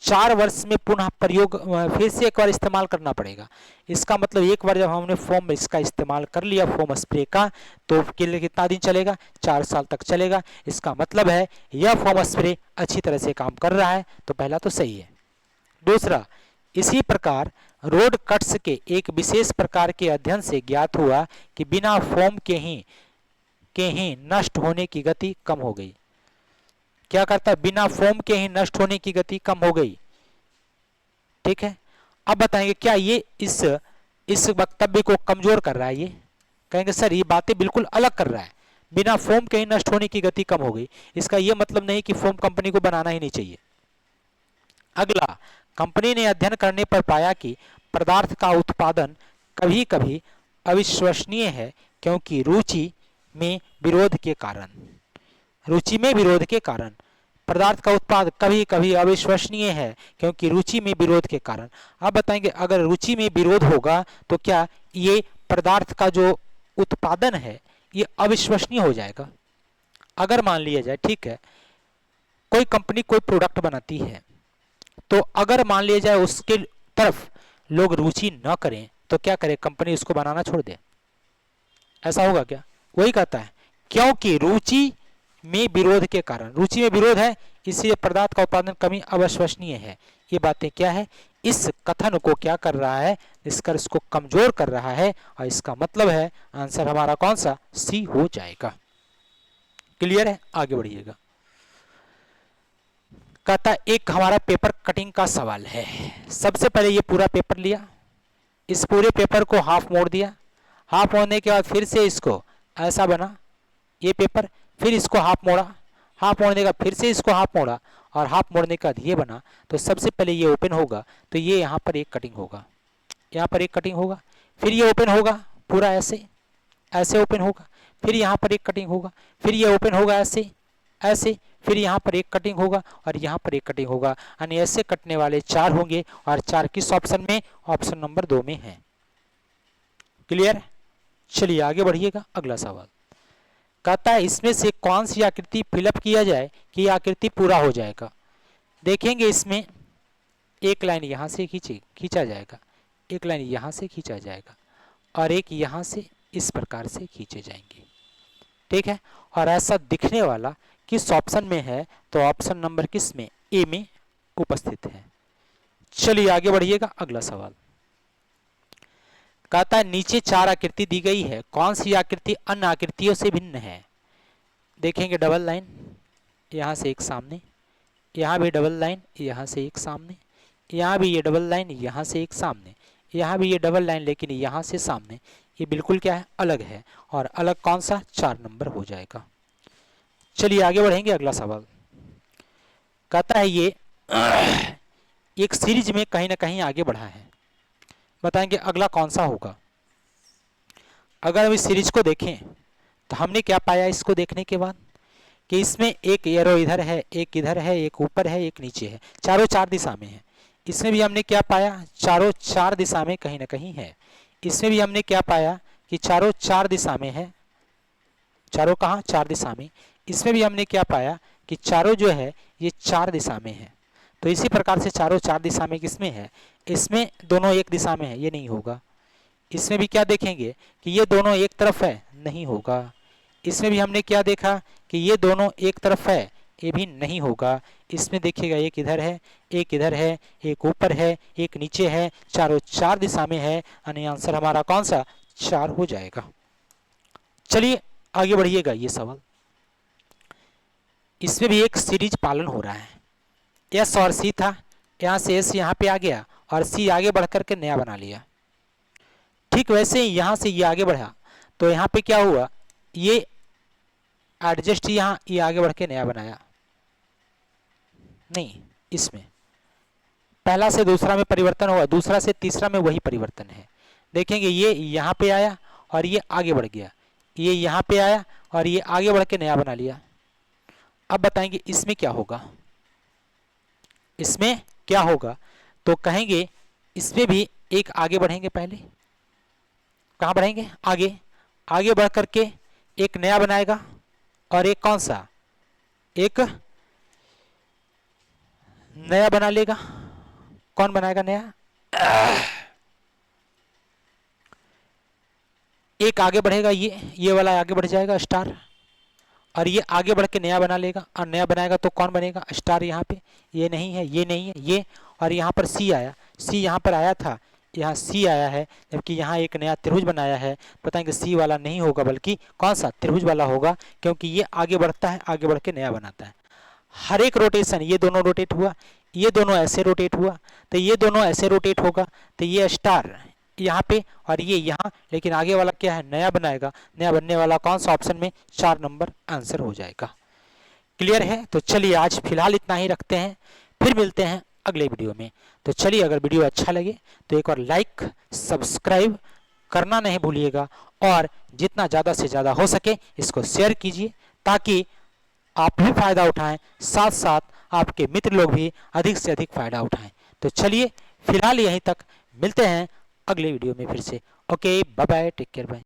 Speaker 1: 4 वर्ष में पुनः प्रयोग फिर से एक बार इस्तेमाल करना पड़ेगा। इसका मतलब एक बार जब हमने फोम इसका इस्तेमाल कर लिया फोम स्प्रे का, तो कितना दिन चलेगा, 4 साल तक चलेगा। इसका मतलब है यह फोम स्प्रे अच्छी तरह से काम कर रहा है, तो पहला तो सही है। दूसरा, इसी प्रकार रोड कट्स के एक विशेष प्रकार के अध्ययन से ज्ञात हुआ कि बिना फोम के ही नष्ट होने की गति कम हो गई। क्या करता है, बिना फोम के ही नष्ट होने की गति कम हो गई। ठीक है, अब बताएंगे क्या ये इस वक्तव्य को कमजोर कर रहा है। ये कहेंगे सर ये बातें बिल्कुल अलग कर रहा है, बिना फोम के ही नष्ट होने की गति कम हो गई। इसका ये मतलब नहीं कि फोम कंपनी को बनाना ही नहीं चाहिए। अगला, कंपनी ने अध्ययन करने पर पाया कि पदार्थ का उत्पादन कभी कभी अविश्वसनीय है, क्योंकि रुचि में विरोध के कारण पदार्थ का उत्पाद कभी कभी अविश्वसनीय है, क्योंकि रुचि में विरोध के कारण। अब बताएंगे अगर रुचि में विरोध होगा तो क्या ये पदार्थ का जो उत्पादन है ये अविश्वसनीय हो जाएगा। अगर मान लिया जाए, ठीक है, कोई कंपनी कोई प्रोडक्ट बनाती है, तो अगर मान लिया जाए उसके तरफ लोग रुचि न करें तो क्या करे, कंपनी उसको बनाना छोड़ दे। ऐसा होगा क्या? वही कहता है क्योंकि रुचि में विरोध के कारण, रुचि में विरोध है इसलिए पदार्थ का उत्पादन कमी अविश्वसनीय है। ये बातें क्या है, इस कथन को क्या कर रहा है, निष्कर्ष को कमजोर कर रहा है, और इसका मतलब है आंसर हमारा कौन सा, सी हो जाएगा। क्लियर है, आगे बढ़िएगा। कहता एक हमारा पेपर कटिंग का सवाल है। सबसे पहले ये पूरा पेपर लिया, इस पूरे पेपर को हाफ मोड़ दिया, हाफ मोड़ने के बाद फिर से इसको ऐसा बना ये पेपर, फिर इसको हाफ मोड़ा, हाफ मोड़ने का फिर से इसको हाफ मोड़ा, और हाफ मोड़ने का ये बना। तो सबसे पहले ये ओपन होगा, तो ये यहाँ पर एक कटिंग होगा, यहाँ पर एक कटिंग होगा, फिर ये ओपन होगा पूरा ऐसे ऐसे ओपन होगा, फिर यहाँ पर एक कटिंग होगा, फिर ये ओपन होगा ऐसे ऐसे, फिर यहाँ पर एक कटिंग होगा और यहाँ पर एक कटिंग होगा। यानी ऐसे कटने वाले 4 होंगे, और 4 किस ऑप्शन में, ऑप्शन नंबर 2 में है। क्लियर? चलिए आगे बढ़िएगा। अगला सवाल कहता है इसमें से कौन सी आकृति फिलअप किया जाए कि आकृति पूरा हो जाएगा। देखेंगे इसमें एक लाइन यहाँ से खींचा जाएगा, एक लाइन यहाँ से खींचा जाएगा, और एक यहाँ से इस प्रकार से खींचे जाएंगे। ठीक है, और ऐसा दिखने वाला किस ऑप्शन में है, तो ऑप्शन नंबर किस में, ए में उपस्थित है। चलिए आगे बढ़िएगा। अगला सवाल कहता है नीचे 4 आकृति दी गई है, कौन सी आकृति अन्य आकृतियों से भिन्न है। देखेंगे डबल लाइन, यहाँ से एक सामने, यहाँ भी डबल लाइन, यहाँ से एक सामने, यहाँ भी ये डबल लाइन, यहाँ से एक सामने, यहाँ भी ये डबल लाइन लेकिन यहाँ से सामने। ये बिल्कुल क्या है, अलग है, और अलग कौन सा, 4 नंबर हो जाएगा। चलिए आगे बढ़ेंगे। अगला सवाल कहता है ये एक सीरीज में कहीं ना कहीं आगे बढ़ा है, बताएंगे अगला कौन सा होगा। अगर हम इस सीरीज को देखें तो हमने क्या पाया इसको देखने के बाद, कि इसमें एक एरो इधर है, एक इधर है, एक ऊपर है, एक नीचे है, चारों 4 दिशा में है। इसमें भी हमने क्या पाया, चारों 4 दिशा में कहीं ना कहीं है। इसमें भी हमने क्या पाया कि चारों 4 दिशा में है, चारों कहाँ, 4 दिशा में। इसमें भी हमने क्या पाया कि चारों जो है ये 4 दिशा में है। तो इसी प्रकार से चारों 4 दिशा में किसमें है, इसमें दोनों एक दिशा में है, ये नहीं होगा। इसमें भी क्या देखेंगे कि ये दोनों एक तरफ है, नहीं होगा। इसमें भी हमने क्या देखा कि ये दोनों एक तरफ है, ये भी नहीं होगा। इसमें देखिएगा एक इधर है, एक इधर है, एक ऊपर है, एक नीचे है, चारों 4 दिशा में है, यानी आंसर हमारा कौन सा, 4 हो जाएगा। चलिए आगे बढ़िएगा। ये सवाल इसमें भी एक सीरीज पालन हो रहा है। एस और सी था, यहाँ से एस यहाँ पे आ गया और सी आगे बढ़ करके नया बना लिया। ठीक वैसे ही यहाँ से ये आगे बढ़ा, तो यहाँ पे क्या हुआ, ये एडजस्ट, यहाँ ये आगे बढ़ के नया बनाया। नहीं, इसमें पहला से दूसरा में परिवर्तन हुआ, दूसरा से तीसरा में वही परिवर्तन है। देखेंगे ये यहाँ पे आया और ये आगे बढ़ गया, ये यहाँ पे आया और ये आगे बढ़ के नया बना लिया। अब बताएंगे इसमें क्या होगा, इसमें क्या होगा, तो कहेंगे इसमें भी एक आगे बढ़ेंगे। पहले कहाँ बढ़ेंगे, आगे, आगे बढ़ करके एक नया बनाएगा, और एक कौन सा, एक नया बना लेगा। कौन बनाएगा नया? एक आगे बढ़ेगा, ये वाला आगे बढ़ जाएगा स्टार, और ये आगे बढ़ के नया बना लेगा, और नया बनाएगा तो कौन बनेगा? स्टार। यहाँ पे ये नहीं है, ये नहीं है, ये, और यहाँ पर सी आया, सी यहाँ पर आया था, यहाँ सी आया है, जबकि यहाँ एक नया त्रिभुज बनाया है। बताएंगे सी वाला नहीं होगा, बल्कि कौन सा? त्रिभुज वाला होगा, क्योंकि ये आगे बढ़ता है, आगे बढ़ के नया बनाता है। हर एक रोटेशन, ये दोनों रोटेट हुआ, ये दोनों ऐसे रोटेट हुआ, तो ये दोनों ऐसे रोटेट होगा, तो ये स्टार यहाँ पे और ये यहाँ, लेकिन आगे वाला क्या है? नया बनाएगा। नया बनने वाला कौन सा ऑप्शन में? 4 नंबर आंसर हो जाएगा। क्लियर है? तो चलिए आज फिलहाल इतना ही रखते हैं, फिर मिलते हैं अगले वीडियो में। तो चलिए, अगर वीडियो अच्छा लगे तो एक बार लाइक सब्सक्राइब करना नहीं भूलिएगा, और जितना ज़्यादा से ज़्यादा हो सके इसको शेयर कीजिए, ताकि आप भी फायदा उठाएं, साथ साथ आपके मित्र लोग भी अधिक से अधिक फायदा उठाएं। तो चलिए फिलहाल यहीं तक, मिलते हैं अगले वीडियो में फिर से। Okay, bye bye, take care, bye.